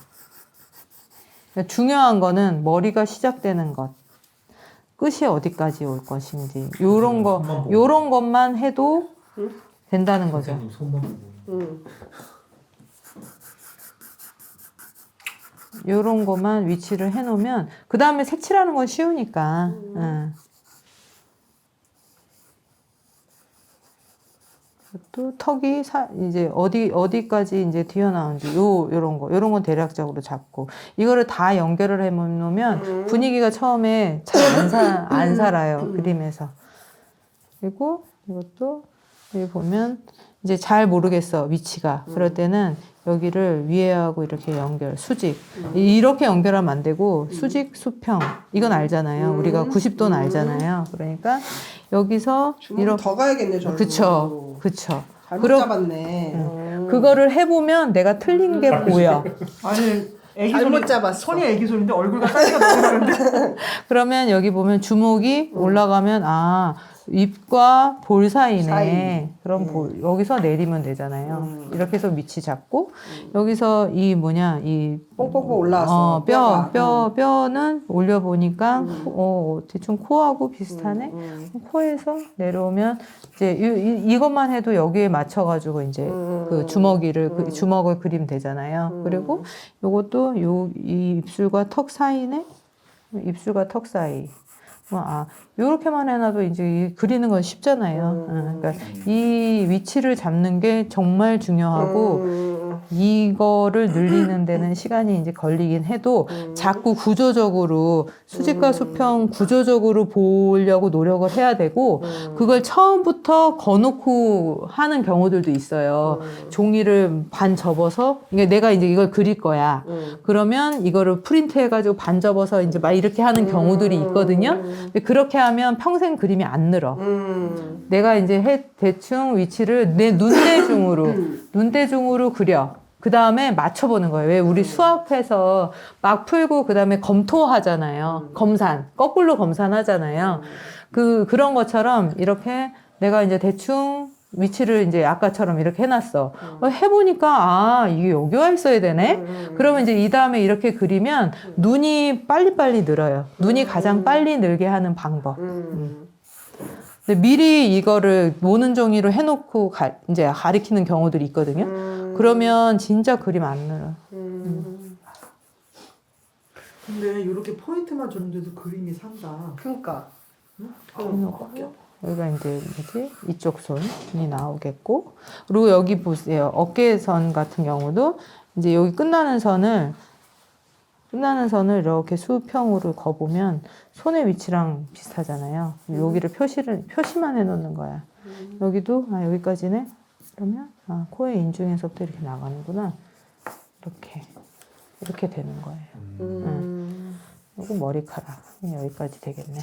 [SPEAKER 1] 그러니까 중요한 거는 머리가 시작되는 것, 끝이 어디까지 올 것인지 요런 것만 해도 된다는 거죠.
[SPEAKER 3] 선생님 손만 보고.
[SPEAKER 6] 응.
[SPEAKER 1] 요런 것만 위치를 해놓으면 그 다음에 색칠하는 건 쉬우니까. 응. 또 턱이 이제 어디까지 이제 튀어나오는지 요런 건 대략적으로 잡고 이거를 다 연결을 해 놓으면 분위기가 처음에 잘 안 살아요. 그림에서. 그리고 이것도 여기 보면 이제 잘 모르겠어 위치가. 그럴 때는 여기를 위에하고 이렇게 수직 이렇게 연결하면 안 되고 수직 수평 이건 알잖아요. 우리가 90도는 알잖아요. 그러니까 여기서
[SPEAKER 6] 주먹이 더 가야겠네 저는.
[SPEAKER 1] 그쵸.
[SPEAKER 6] 잘못 잡았네.
[SPEAKER 1] 그거를 해보면 내가 틀린 게 보여.
[SPEAKER 5] 아니 애기
[SPEAKER 6] 잘못
[SPEAKER 5] 손이
[SPEAKER 6] 잡았어.
[SPEAKER 5] 손이 애기 손인데 얼굴과 사이가 너무 다른데.
[SPEAKER 1] 그러면 여기 보면 주먹이 올라가면 입과 볼 사이네.
[SPEAKER 6] 사이.
[SPEAKER 1] 그럼 여기서 내리면 되잖아요. 이렇게 해서 위치 잡고 여기서 이
[SPEAKER 6] 뽕뽕뽕 올라왔어.
[SPEAKER 1] 뼈는 올려보니까 대충 코하고 비슷하네. 코에서 내려오면 이제 이것만 해도 여기에 맞춰가지고 이제 그 주먹을 그리면 되잖아요. 그리고 요것도 이 입술과 턱 사이네. 입술과 턱 사이. 요렇게만 해놔도 이제 그리는 건 쉽잖아요. 그러니까 이 위치를 잡는 게 정말 중요하고 이거를 늘리는 데는 시간이 이제 걸리긴 해도 자꾸 구조적으로 수직과 수평 구조적으로 보려고 노력을 해야 되고 그걸 처음부터 거놓고 하는 경우들도 있어요. 종이를 반 접어서 내가 이제 이걸 그릴 거야. 그러면 이거를 프린트 해가지고 반 접어서 이제 막 이렇게 하는 경우들이 있거든요. 근데 그렇게 하면 평생 그림이 안 늘어. 내가 이제 대충 위치를 내 눈대중으로 그려. 그 다음에 맞춰보는 거예요. 왜 우리 수학해서 막 풀고 그 다음에 검토하잖아요. 거꾸로 검산하잖아요. 그런 것처럼 이렇게 내가 이제 대충 위치를 이제 아까처럼 이렇게 해놨어. 해보니까 이게 여기 와 있어야 되네. 그러면 이제 이 다음에 이렇게 그리면 눈이 빨리빨리 늘어요. 눈이 가장 빨리 늘게 하는 방법. 근데 미리 이거를 모는 종이로 해놓고 이제 가리키는 경우들이 있거든요. 그러면 진짜 그림 안 늘어.
[SPEAKER 5] 근데 이렇게 포인트만 줬는데도 그림이 산다.
[SPEAKER 6] 그러니까.
[SPEAKER 1] 여기가 이제 이쪽 손이 나오겠고, 그리고 여기 보세요. 어깨선 같은 경우도 이제 여기 끝나는 선을 이렇게 수평으로 거보면 손의 위치랑 비슷하잖아요. 여기를 표시만 해놓는 거야. 여기도 여기까지네. 그러면 코의 인중에서부터 이렇게 나가는구나. 이렇게 되는 거예요. 그리고 머리카락 여기까지 되겠네.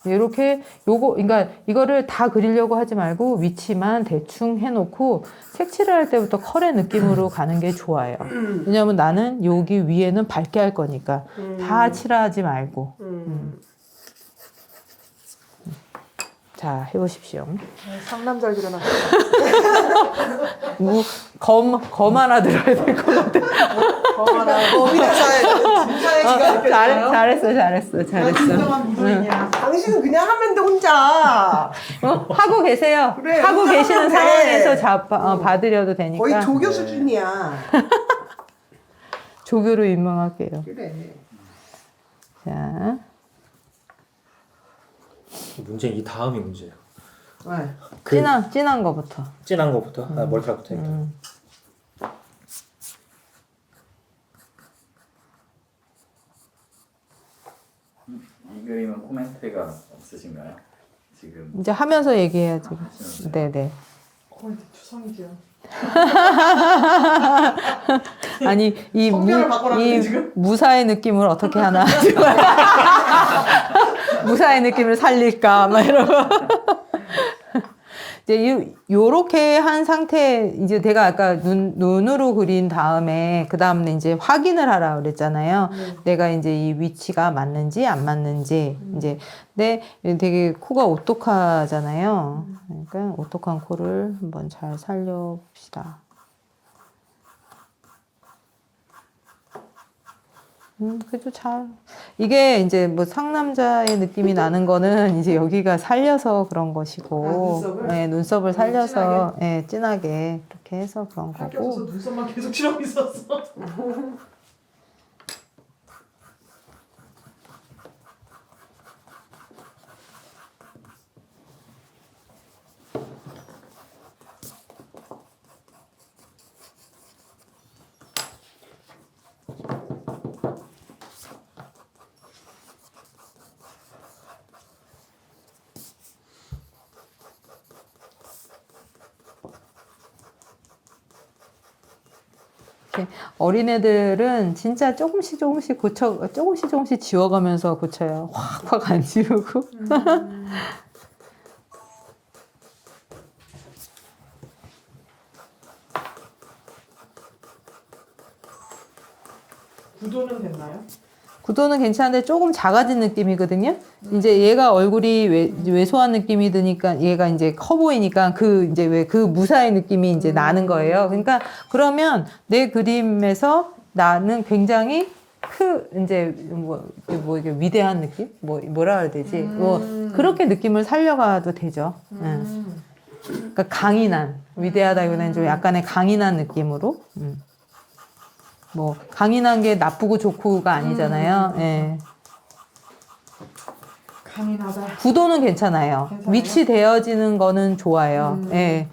[SPEAKER 1] 이렇게 그러니까 이거를 다 그리려고 하지 말고 위치만 대충 해놓고 색칠을 할 때부터 컬의 느낌으로 가는 게 좋아요. 왜냐하면 나는 여기 위에는 밝게 할 거니까 다 칠하지 말고. 자, 해보십시오.
[SPEAKER 5] 상남자를 그려놨어.
[SPEAKER 1] 검 하나 들어야 될 것 같아. 잘했어.
[SPEAKER 6] 당신은 그냥 하면 돼 혼자.
[SPEAKER 1] 하고 계세요.
[SPEAKER 6] 그래,
[SPEAKER 1] 하고 계시는
[SPEAKER 6] 돼.
[SPEAKER 1] 상황에서 받으려도 되니까.
[SPEAKER 6] 거의 조교 수준이야.
[SPEAKER 1] 조교로 임명할게요.
[SPEAKER 6] 그래.
[SPEAKER 1] 자,
[SPEAKER 3] 문제 이 다음이 문제예요.
[SPEAKER 6] 네.
[SPEAKER 1] 진한 거부터.
[SPEAKER 3] 진한 거부터. 머리카락부터 일단.
[SPEAKER 7] 이 그림은 코멘트가 없으신가요? 지금
[SPEAKER 1] 이제 하면서 얘기해야지. 네네.
[SPEAKER 5] 포인트 투성이죠.
[SPEAKER 1] 아니 이
[SPEAKER 5] 성별을 바꿔놨네, 지금?
[SPEAKER 1] 무사의 느낌을 어떻게 하나. 무사의 느낌을 살릴까 막 이러고. 이제 요렇게 한 상태 이제 내가 아까 눈으로 그린 다음에 그 다음에 이제 확인을 하라 그랬잖아요. 내가 이제 이 위치가 맞는지 안 맞는지 이제 근데 되게 코가 오똑하잖아요. 그러니까 오똑한 코를 한번 잘 살려봅시다.
[SPEAKER 8] 그래도 잘. 이게 이제 뭐 상남자의 느낌이 나는 거는 이제 여기가 살려서 그런 것이고,
[SPEAKER 5] 눈썹을?
[SPEAKER 8] 네, 눈썹을 살려서,
[SPEAKER 5] 진하게?
[SPEAKER 8] 네, 진하게 그렇게 해서 그런
[SPEAKER 5] 학교 없어서
[SPEAKER 8] 거고.
[SPEAKER 5] 눈썹만 계속 칠하고 있었어.
[SPEAKER 8] 이렇게 어린애들은 진짜 조금씩 조금씩 지워가면서 고쳐요. 확확 안 지우고.
[SPEAKER 5] 구도는 됐나요?
[SPEAKER 8] 구도는 괜찮은데 조금 작아진 느낌이거든요. 이제 얘가 얼굴이 왜소한 느낌이 드니까 얘가 이제 커 보이니까 그 이제 왜 그 무사의 느낌이 이제 나는 거예요. 그러니까 그러면 내 그림에서 나는 굉장히 이제 뭐 이게 위대한 느낌? 뭐라 해야 되지? 뭐 그렇게 느낌을 살려가도 되죠. 그러니까 강인한 위대하다기보다는 좀 약간의 강인한 느낌으로. 뭐 강인한 게 나쁘고 좋고가 아니잖아요. 예.
[SPEAKER 5] 강인하다.
[SPEAKER 8] 구도는 괜찮아요.
[SPEAKER 5] 괜찮아요?
[SPEAKER 8] 위치되어지는 거는 좋아요. 예.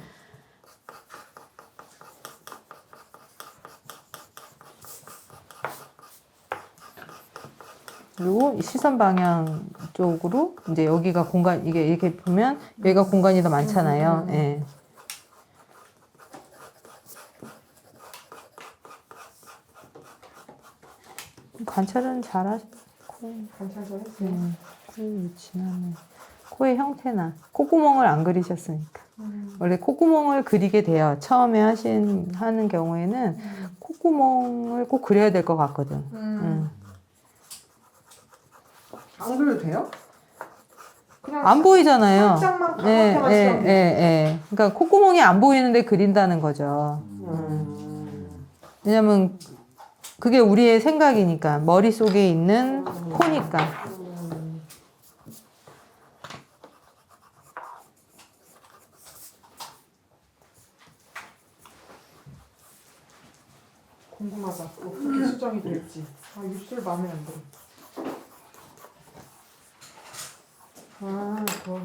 [SPEAKER 8] 그리고 이 시선 방향 쪽으로 이제 여기가 공간 이게 이렇게 보면 여기가 공간이 더 많잖아요. 예. 관찰은 잘하시고
[SPEAKER 5] 관찰 잘했어요.
[SPEAKER 8] 코의 위치나 코의 형태나 콧구멍을 안 그리셨으니까 원래 콧구멍을 그리게 돼요. 처음에 하는 경우에는 콧구멍을 꼭 그려야 될 것 같거든.
[SPEAKER 6] 안 그래도 돼요? 그냥
[SPEAKER 8] 안 보이잖아요.
[SPEAKER 6] 살짝만
[SPEAKER 8] 예,
[SPEAKER 6] 가볍게만
[SPEAKER 8] 예,
[SPEAKER 6] 칠하면
[SPEAKER 8] 예, 예. 그러니까 콧구멍이 안 보이는데 그린다는 거죠. 왜냐면 그게 우리의 생각이니까 머릿속에 있는 코니까.
[SPEAKER 5] 궁금하다. 어떻게 수정이 될지. 아, 입술 마음에 안 들어. 아, 더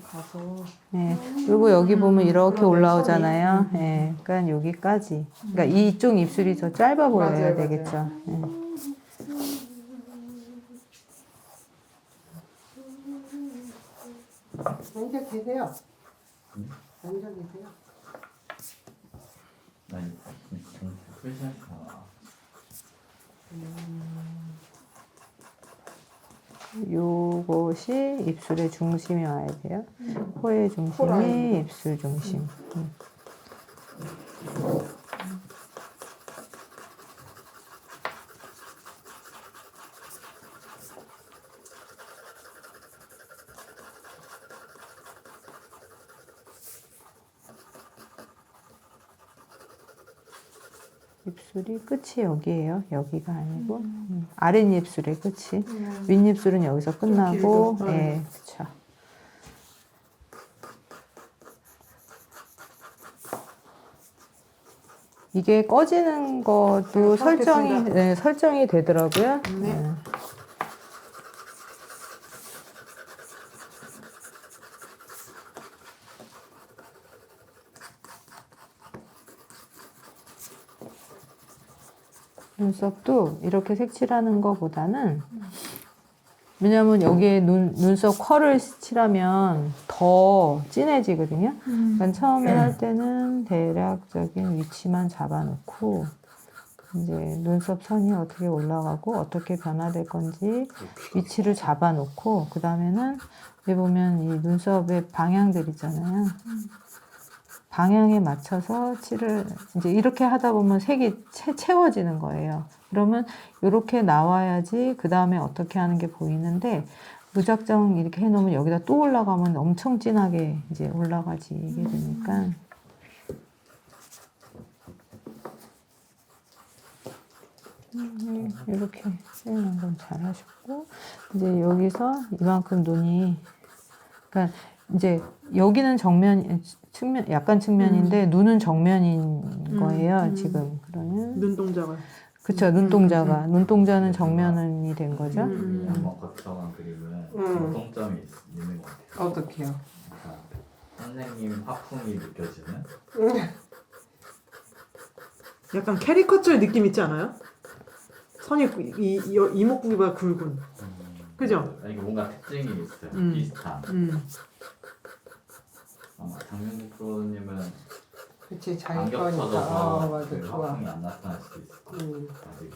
[SPEAKER 5] 가서.
[SPEAKER 8] 예. 그리고 여기 보면 이렇게 올라오잖아요. 예. 그러니까 여기까지. 그러니까 이쪽 입술이 더 짧아 보여야
[SPEAKER 5] 맞아요,
[SPEAKER 8] 되겠죠. 예.
[SPEAKER 6] 앉아 계세요. 앉아 계세요.
[SPEAKER 7] 아니, 풀샷이야.
[SPEAKER 8] 요것이 입술의 중심이 와야 돼요. 코의 중심이
[SPEAKER 5] 코라인.
[SPEAKER 8] 입술 중심. 입술이 끝이 여기예요. 여기가 아니고 아랫입술의 끝이. 윗입술은 여기서 끝나고
[SPEAKER 5] 길고.
[SPEAKER 8] 예, 그렇죠. 이게 꺼지는 것도 설정이 되더라고요. 네. 눈썹도 이렇게 색칠하는 것보다는 왜냐면 여기에 눈썹 컬을 칠하면 더 진해지거든요. 그러니까 처음에 할 때는 대략적인 위치만 잡아놓고 이제 눈썹 선이 어떻게 올라가고 어떻게 변화될 건지 위치를 잡아놓고 그 다음에는 여기 보면 이 눈썹의 방향들 있잖아요. 방향에 맞춰서 칠을 이제 이렇게 하다 보면 색이 채워지는 거예요. 그러면 이렇게 나와야지 그 다음에 어떻게 하는 게 보이는데 무작정 이렇게 해놓으면 여기다 또 올라가면 엄청 진하게 이제 올라가지게 되니까 이렇게 표현한 건 잘하셨고 이제 여기서 이만큼 눈이 그러니까 이제 여기는 측면 약간 측면인데 눈은 정면인 거예요 지금 그러면
[SPEAKER 5] 눈동자가.
[SPEAKER 8] 그쵸 눈동자는 정면이 된 거죠.
[SPEAKER 7] 한번 거쳐간 그림은 공통점이 있는 것 같아요.
[SPEAKER 6] 어떻게요?
[SPEAKER 7] 그러니까 선생님 화풍이 느껴지는
[SPEAKER 5] 약간 캐리커처의 느낌 있지 않아요? 선이 이목구비가 굵은. 그죠?
[SPEAKER 7] 이게 뭔가 특징이 있어요. 비슷한. 아마 장윤 프로님은
[SPEAKER 6] 그치 자기
[SPEAKER 7] 안
[SPEAKER 6] 거니까.
[SPEAKER 7] 겹쳐져서
[SPEAKER 6] 맞아
[SPEAKER 7] 그
[SPEAKER 6] 좋아.
[SPEAKER 7] 화풍이 안 나타날 수도 있을 것 같아요.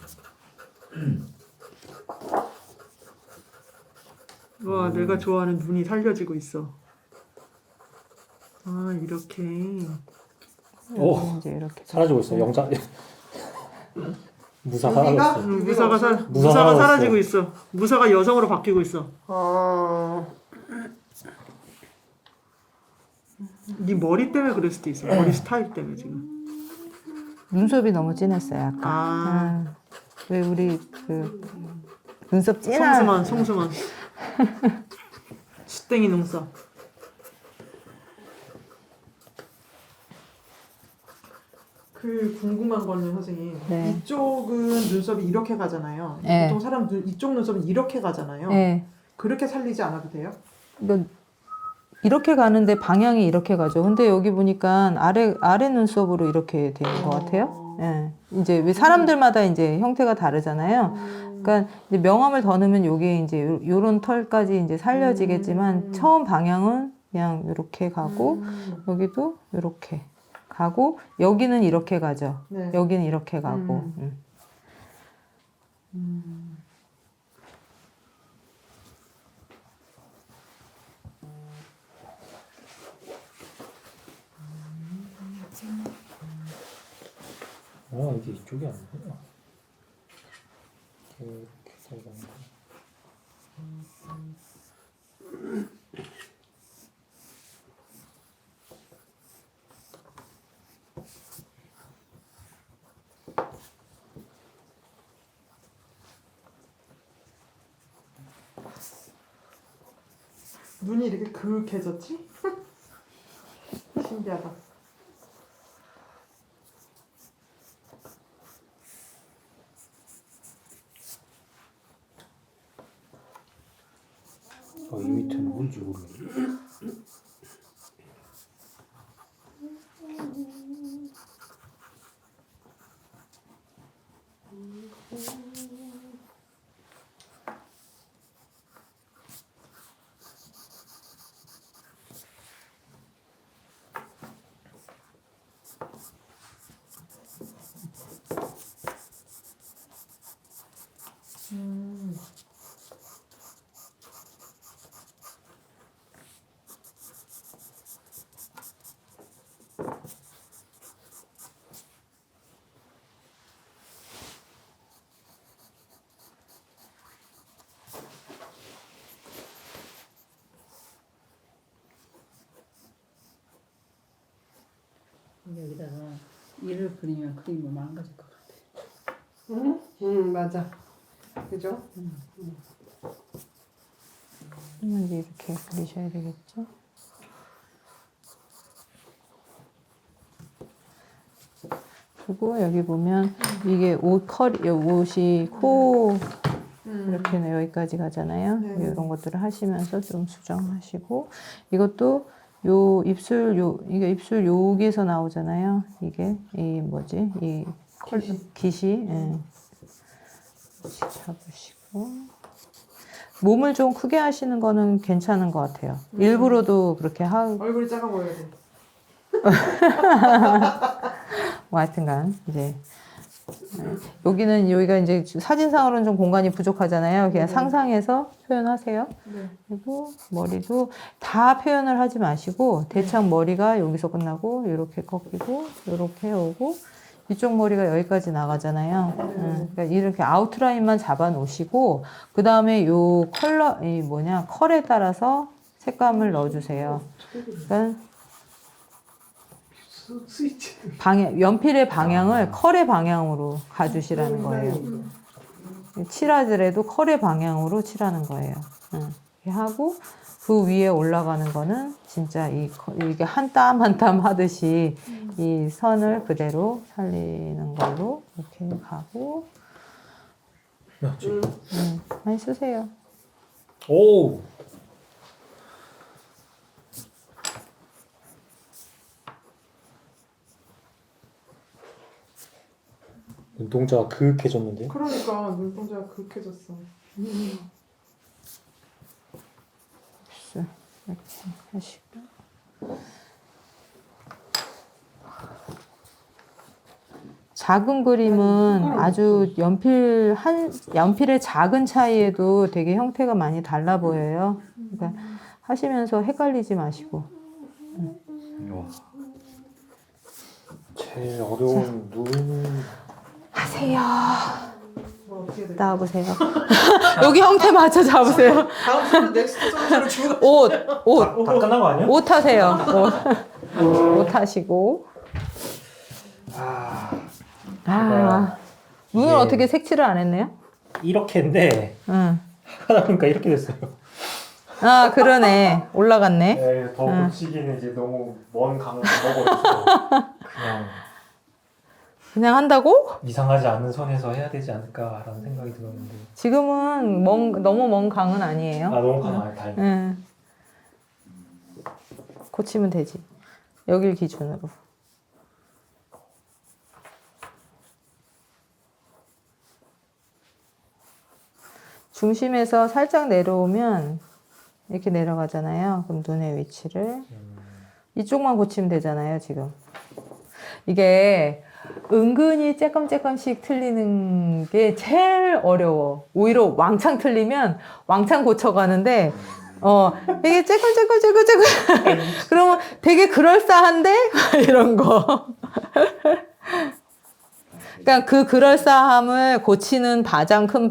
[SPEAKER 5] 와 내가 좋아하는 눈이 살려지고 있어. 아 이렇게.
[SPEAKER 3] 오,
[SPEAKER 8] 이제 이렇게
[SPEAKER 3] 사라지고 있어. 영장 무사
[SPEAKER 6] 여기가?
[SPEAKER 3] 사라졌어.
[SPEAKER 5] 무사가
[SPEAKER 3] 무사가
[SPEAKER 5] 사라지고 있어. 무사가 여성으로 바뀌고 있어. 네 머리 때문에 그럴 수도 있어. 머리 스타일 때문에 지금.
[SPEAKER 8] 눈썹이 너무 진했어요 아까.
[SPEAKER 5] 아
[SPEAKER 8] 왜 우리 그 눈썹 진한
[SPEAKER 5] 송수만. 시땡이 눈썹. 그 궁금한 거는 선생님
[SPEAKER 8] 네.
[SPEAKER 5] 이쪽은 눈썹이 이렇게 가잖아요.
[SPEAKER 8] 네.
[SPEAKER 5] 보통 사람 이쪽 눈썹은 이렇게 가잖아요.
[SPEAKER 8] 네.
[SPEAKER 5] 그렇게 살리지 않아도 돼요?
[SPEAKER 8] 이거 이렇게 가는데 방향이 이렇게 가죠. 근데 여기 보니까 아래 눈썹으로 이렇게 되는 것 같아요. 예. 이제 왜 사람들마다 이제 형태가 다르잖아요. 그러니까 이제 명암을 더 넣으면 요게 이제 요런 털까지 이제 살려지겠지만 처음 방향은 그냥 이렇게 가고 여기도 이렇게 가고 여기는 이렇게 가죠.
[SPEAKER 5] 네.
[SPEAKER 8] 여기는 이렇게 가고.
[SPEAKER 3] 이게 이쪽이 아니구나. 이렇게 살려는 거.
[SPEAKER 5] 눈이 이렇게 그윽해졌지? 신기하다.
[SPEAKER 3] 이 밑에는 뭔지 모르겠네.
[SPEAKER 2] 여기다가 이를 그리면 그림이 망가질 것 같아.
[SPEAKER 6] 맞아. 그죠?
[SPEAKER 8] 이제 이렇게 그리셔야 되겠죠. 그리고 여기 보면 이게 옷이 코 이렇게 여기까지 가잖아요.
[SPEAKER 5] 네.
[SPEAKER 8] 이런 것들을 하시면서 좀 수정하시고 이것도 요 입술 이게 입술 여기에서 나오잖아요. 이게 이 뭐지 이 깃이 예. 잡으시고 몸을 좀 크게 하시는 거는 괜찮은 것 같아요. 일부러도 그렇게
[SPEAKER 5] 얼굴이 작아 보여야 돼.
[SPEAKER 8] 뭐 하여튼간 이제 여기가 이제 사진상으로는 좀 공간이 부족하잖아요. 그냥 상상해서 표현하세요.
[SPEAKER 5] 네.
[SPEAKER 8] 그리고 머리도 다 표현을 하지 마시고 대창 머리가 여기서 끝나고 이렇게 꺾이고 이렇게 오고 이쪽 머리가 여기까지 나가잖아요. 그러니까 이렇게 아웃라인만 잡아 놓으시고 그 다음에 요 컬에 따라서 색감을 넣어주세요. 그러니까
[SPEAKER 3] 스위치.
[SPEAKER 8] 연필의 방향을 컬의 방향으로 가주시라는 거예요. 칠하더라도 컬의 방향으로 칠하는 거예요. 이렇게 하고 그 위에 올라가는 거는 진짜 이게 한 땀 한 땀 하듯이 이 선을 그대로 살리는 걸로 이렇게 가고
[SPEAKER 3] 야, 지금.
[SPEAKER 8] 많이 쓰세요.
[SPEAKER 3] 오. 눈동자가 그윽해졌는데요?
[SPEAKER 4] 그러니까 눈동자가 그윽해졌어.
[SPEAKER 8] 이렇게 하시고 작은 그림은 아주 연필의 작은 차이에도 되게 형태가 많이 달라 보여요. 그러니까 하시면서 헷갈리지 마시고.
[SPEAKER 7] 와.
[SPEAKER 3] 제일 어려운 눈.
[SPEAKER 8] 하세요.
[SPEAKER 4] 뭐 어떻게 돼?
[SPEAKER 8] 나와보세요. 여기 형태 맞춰 잡으세요.
[SPEAKER 4] 다음 주는 넥스트 솔루션을 주고
[SPEAKER 8] 옷.
[SPEAKER 3] 다 끝난 거 아니야?
[SPEAKER 8] 옷 하세요. 옷 하시고. 눈을
[SPEAKER 3] 이게-
[SPEAKER 8] 어떻게 색칠을 안 했네요?
[SPEAKER 3] 이렇게 했는데
[SPEAKER 8] 응.
[SPEAKER 3] 하다 보니까 이렇게 됐어요.
[SPEAKER 8] 아, 그러네. 올라갔네.
[SPEAKER 3] 네, 더 고치기는 이제 너무 먼 강을 넘어버려서
[SPEAKER 8] 그냥 한다고?
[SPEAKER 3] 이상하지 않는 선에서 해야 되지 않을까라는 생각이 들었는데.
[SPEAKER 8] 지금은 너무 먼 강은 아니에요.
[SPEAKER 3] 너무 강하네, 다행이다.
[SPEAKER 8] 응. 고치면 되지. 여길 기준으로. 중심에서 살짝 내려오면 이렇게 내려가잖아요. 그럼 눈의 위치를 이쪽만 고치면 되잖아요, 지금. 이게 은근히 조금씩 틀리는 게 제일 어려워. 오히려 왕창 틀리면 왕창 고쳐가는데, 이게 조금. 그러면 되게 그럴싸한데? 이런 거. 그러니까 그 그럴싸함을 고치는 가장 큰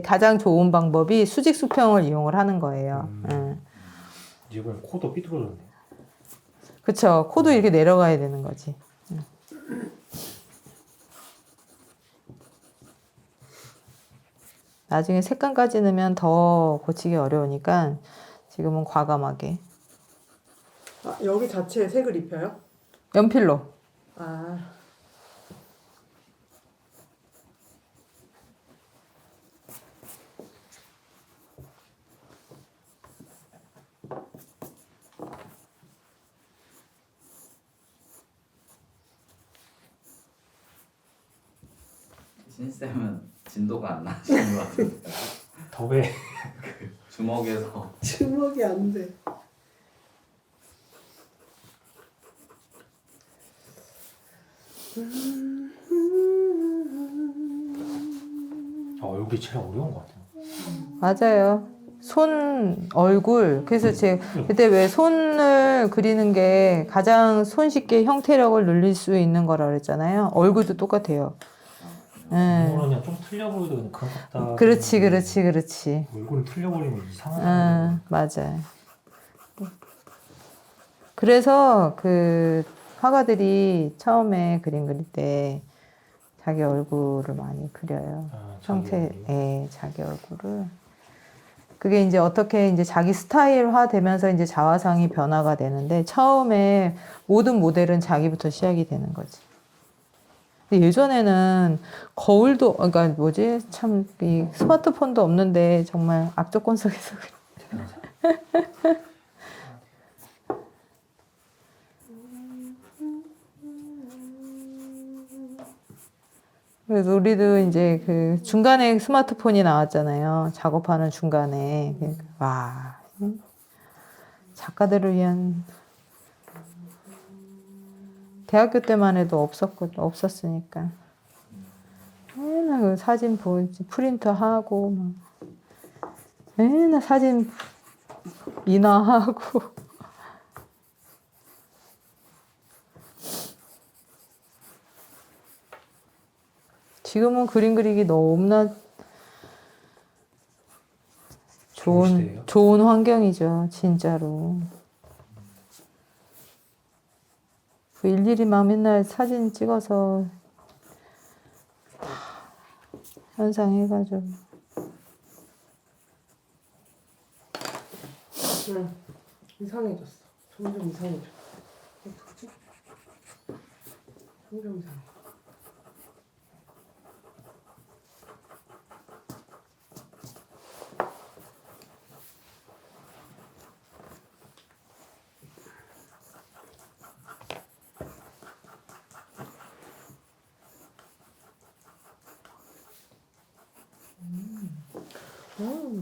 [SPEAKER 8] 가장 좋은 방법이 수직 수평을 이용을 하는 거예요.
[SPEAKER 3] 이번엔 코도 삐뚤어졌네.
[SPEAKER 8] 그쵸. 코도 이렇게 내려가야 되는 거지. 나중에 색감까지 넣으면 더 고치기 어려우니까 지금은 과감하게.
[SPEAKER 4] 여기 자체에 색을 입혀요?
[SPEAKER 8] 연필로.
[SPEAKER 4] 아,
[SPEAKER 7] 신쌤은 진도가 안 나시는 것 같은데
[SPEAKER 3] 더 왜?
[SPEAKER 7] 주먹에서
[SPEAKER 4] 주먹이 안 돼.
[SPEAKER 3] 여기 제일 어려운 것 같아요.
[SPEAKER 8] 맞아요. 손, 얼굴. 그래서 제가 그때 왜 손을 그리는 게 가장 손쉽게 형태력을 늘릴 수 있는 거라 그랬잖아요. 얼굴도 똑같아요.
[SPEAKER 3] 그냥 좀 틀려 보여도 그냥 그런 것 같다.
[SPEAKER 8] 그렇지.
[SPEAKER 3] 얼굴은 틀려버리면 이상하네.
[SPEAKER 8] 맞아요. 그래서 그 화가들이 처음에 그림 그릴 때 자기 얼굴을 많이 그려요. 자기 얼굴을. 그게 이제 어떻게 이제 자기 스타일화 되면서 이제 자화상이 변화가 되는데 처음에 모든 모델은 자기부터 시작이 되는 거지. 근데 예전에는 거울도, 그러니까 뭐지? 참, 이 스마트폰도 없는데 정말 악조건 속에서. 그래서 우리도 이제 그 중간에 스마트폰이 나왔잖아요. 작업하는 중간에. 와, 작가들을 위한 대학교 때만 해도 없었으니까. 맨날 그 사진 프린터 하고, 맨날 사진 인화하고. 지금은 그림 그리기 너무나 좋은 환경이죠, 진짜로. 그 일일이 막 맨날 사진 찍어서 현상해가지고.
[SPEAKER 6] 응. 이상해졌어. 점점 이상해져. 어떡하지? 점점 이상해.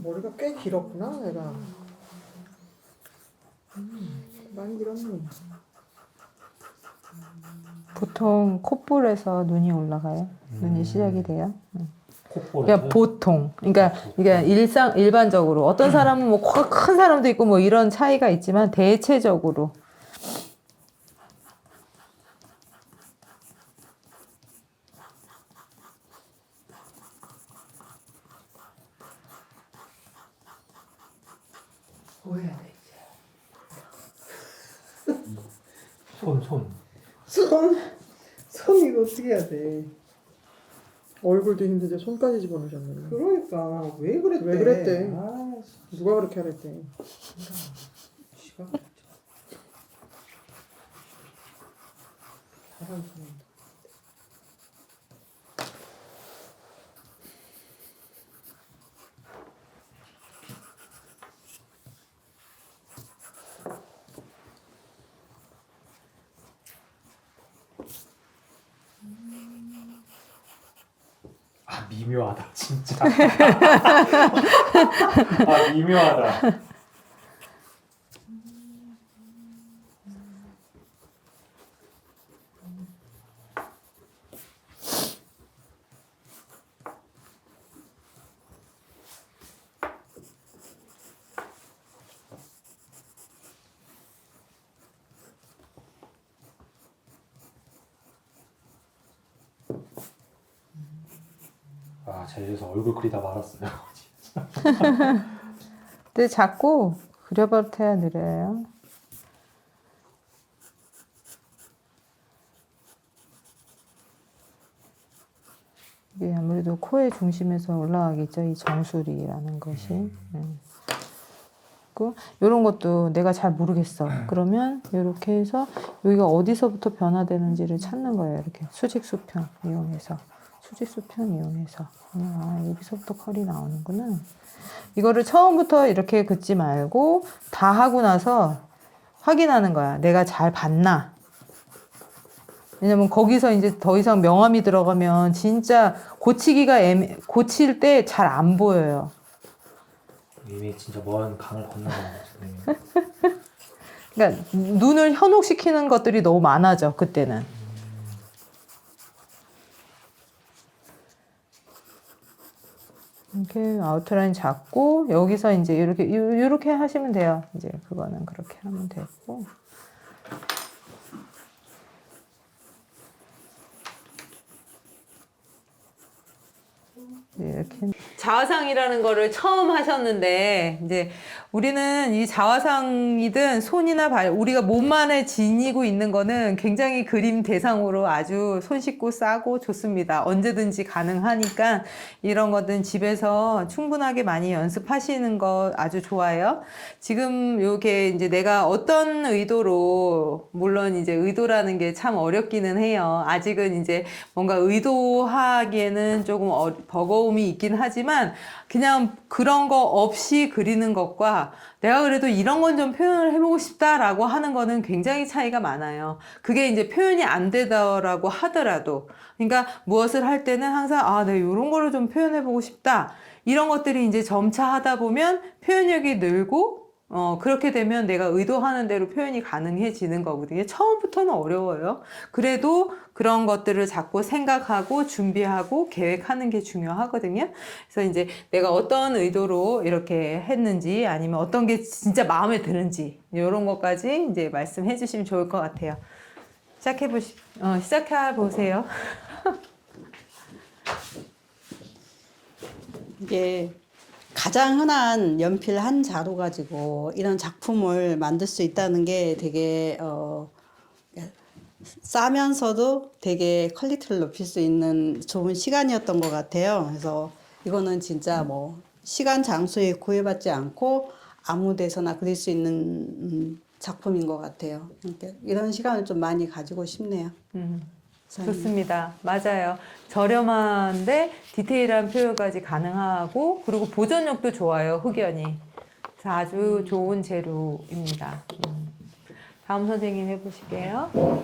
[SPEAKER 4] 머리가 꽤 길었구나, 내가. 많이 길었네.
[SPEAKER 8] 보통 콧볼에서 눈이 올라가요. 눈이 시작이 돼요.
[SPEAKER 3] 콧볼에.
[SPEAKER 8] 그러니까 보통. 그러니까 일반적으로 어떤 사람은 뭐 코가 큰 사람도 있고 뭐 이런 차이가 있지만 대체적으로.
[SPEAKER 6] 뭐 해야 돼?
[SPEAKER 3] 손.
[SPEAKER 6] 손 이거 어떻게 해야 돼?
[SPEAKER 4] 얼굴도 힘든데 손까지 집어넣으셨네.
[SPEAKER 6] 그러니까 왜 그랬대?
[SPEAKER 4] 왜 그랬대?
[SPEAKER 6] 아,
[SPEAKER 4] 누가 그렇게 하랬대?
[SPEAKER 6] 지가 그랬지. 사람 손.
[SPEAKER 3] 아 미묘하다 진짜. 아 미묘하다. 아 제가 여기서 얼굴 그리다 말았어요.
[SPEAKER 8] 근데 자꾸 그려버텨야 느려요. 이게 아무래도 코의 중심에서 올라가겠죠. 이 정수리라는 것이. 이런 것도 내가 잘 모르겠어. 그러면 이렇게 해서 여기가 어디서부터 변화되는지를 찾는 거예요. 이렇게 수직수평 이용해서. 수직수평 이용해서. 아, 여기서부터 컬이 나오는구나. 이거를 처음부터 이렇게 긋지 말고 다 하고 나서 확인하는 거야. 내가 잘 봤나? 왜냐면 거기서 이제 더 이상 명암이 들어가면 진짜 고칠 때 잘 안 보여요.
[SPEAKER 3] 이미 진짜 먼 강을 건너간 거지.
[SPEAKER 8] 그러니까 눈을 현혹시키는 것들이 너무 많아져, 그때는. 이렇게 아우트라인 잡고 여기서 이제 이렇게 하시면 돼요. 이제 그거는 그렇게 하면 되고. 이렇게 자화상이라는 거를 처음 하셨는데 이제 우리는 이 자화상이든 손이나 발 우리가 몸 안에 지니고 있는 거는 굉장히 그림 대상으로 아주 손쉽고 싸고 좋습니다. 언제든지 가능하니까 이런 거든 집에서 충분하게 많이 연습하시는 거 아주 좋아요. 지금 요게 이제 내가 어떤 의도로 물론 이제 의도라는 게 참 어렵기는 해요. 아직은 이제 뭔가 의도하기에는 조금 버거움이 있긴 하지만 그냥 그런 거 없이 그리는 것과 내가 그래도 이런 건 좀 표현을 해보고 싶다라고 하는 거는 굉장히 차이가 많아요. 그게 이제 표현이 안 되더라고 하더라도 그러니까 무엇을 할 때는 항상 내가 이런 거를 좀 표현해보고 싶다. 이런 것들이 이제 점차 하다 보면 표현력이 늘고 그렇게 되면 내가 의도하는 대로 표현이 가능해지는 거거든요. 처음부터는 어려워요. 그래도 그런 것들을 자꾸 생각하고 준비하고 계획하는 게 중요하거든요. 그래서 이제 내가 어떤 의도로 이렇게 했는지 아니면 어떤 게 진짜 마음에 드는지 이런 것까지 이제 말씀해 주시면 좋을 것 같아요. 시작해 보세요.
[SPEAKER 2] 이게 가장 흔한 연필 한 자루 가지고 이런 작품을 만들 수 있다는 게 되게 싸면서도 되게 퀄리티를 높일 수 있는 좋은 시간이었던 것 같아요. 그래서 이거는 진짜 뭐 시간 장소에 구애받지 않고 아무 데서나 그릴 수 있는 작품인 것 같아요. 그러니까 이런 시간을 좀 많이 가지고 싶네요.
[SPEAKER 8] 좋습니다. 맞아요. 저렴한데 디테일한 표현까지 가능하고 그리고 보존력도 좋아요. 흑연이. 그래서 아주 좋은 재료입니다. 다음 선생님 해보실게요.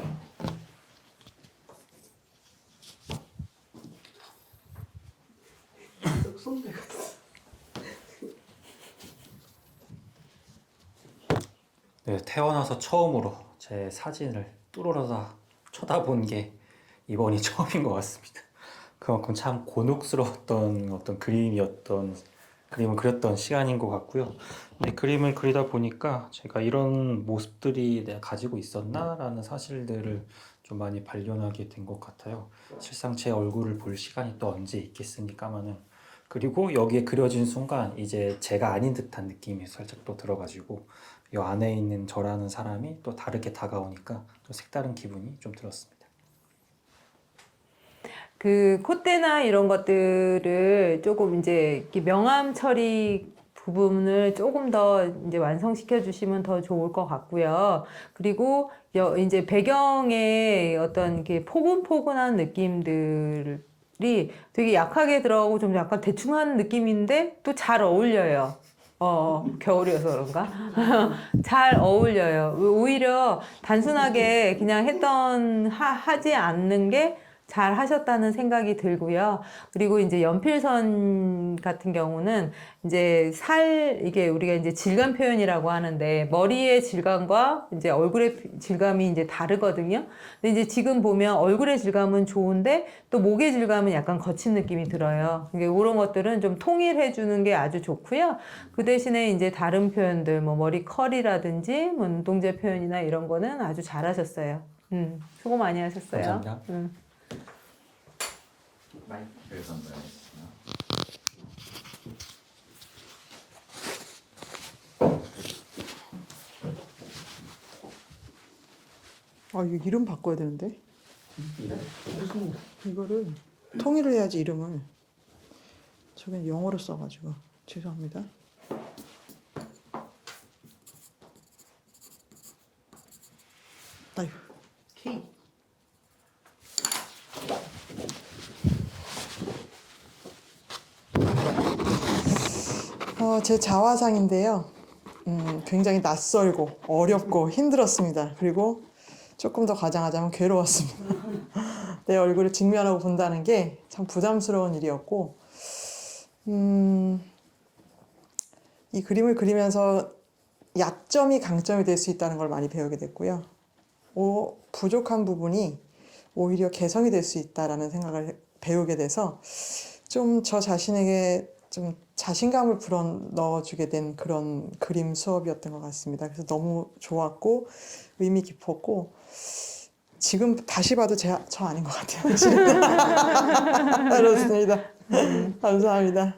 [SPEAKER 3] 네, 태어나서 처음으로 제 사진을 뚫어져서 쳐다본 게 이번이 처음인 것 같습니다. 그만큼 참 곤혹스러웠던 어떤 그림을 그렸던 시간인 것 같고요. 근데 그림을 그리다 보니까 제가 이런 모습들이 내가 가지고 있었나라는 사실들을 좀 많이 발견하게 된 것 같아요. 실상 제 얼굴을 볼 시간이 또 언제 있겠습니까마는. 그리고 여기에 그려진 순간 이제 제가 아닌 듯한 느낌이 살짝 또 들어가지고 이 안에 있는 저라는 사람이 또 다르게 다가오니까 또 색다른 기분이 좀 들었습니다.
[SPEAKER 8] 그 콧대나 이런 것들을 조금 이제 이렇게 명암 처리 부분을 조금 더 이제 완성시켜 주시면 더 좋을 것 같고요. 그리고 이제 배경에 어떤 이렇게 포근포근한 느낌들이 되게 약하게 들어가고 좀 약간 대충한 느낌인데 또 잘 어울려요. 겨울이어서 그런가? 잘 어울려요. 오히려 단순하게 그냥 하지 않는 게 잘 하셨다는 생각이 들고요. 그리고 이제 연필선 같은 경우는 이제 이게 우리가 이제 질감 표현이라고 하는데 머리의 질감과 이제 얼굴의 질감이 이제 다르거든요. 근데 이제 지금 보면 얼굴의 질감은 좋은데 또 목의 질감은 약간 거친 느낌이 들어요. 이게 이런 것들은 좀 통일해 주는 게 아주 좋고요. 그 대신에 이제 다른 표현들, 뭐 머리 컬이라든지 뭐 눈동자 표현이나 이런 거는 아주 잘하셨어요. 수고 많이 하셨어요.
[SPEAKER 3] 감사합니다.
[SPEAKER 7] 마이크를 전달했습니다.
[SPEAKER 4] 아, 이거 이름 바꿔야 되는데. 이거를 통일을 해야지 이름을. 저긴 영어로 써가지고 죄송합니다. 아휴.
[SPEAKER 5] K.
[SPEAKER 4] 제 자화상인데요. 굉장히 낯설고 어렵고 힘들었습니다. 그리고 조금 더 과장하자면 괴로웠습니다. 내 얼굴을 직면하고 본다는 게 참 부담스러운 일이었고, 이 그림을 그리면서 약점이 강점이 될 수 있다는 걸 많이 배우게 됐고요. 부족한 부분이 오히려 개성이 될 수 있다라는 생각을 배우게 돼서 좀 저 자신에게 좀 자신감을 불어넣어주게 된 그런 그림 수업이었던 것 같습니다. 그래서 너무 좋았고 의미 깊었고 지금 다시 봐도 저 아닌 것 같아요. 그렇습니다. 감사합니다.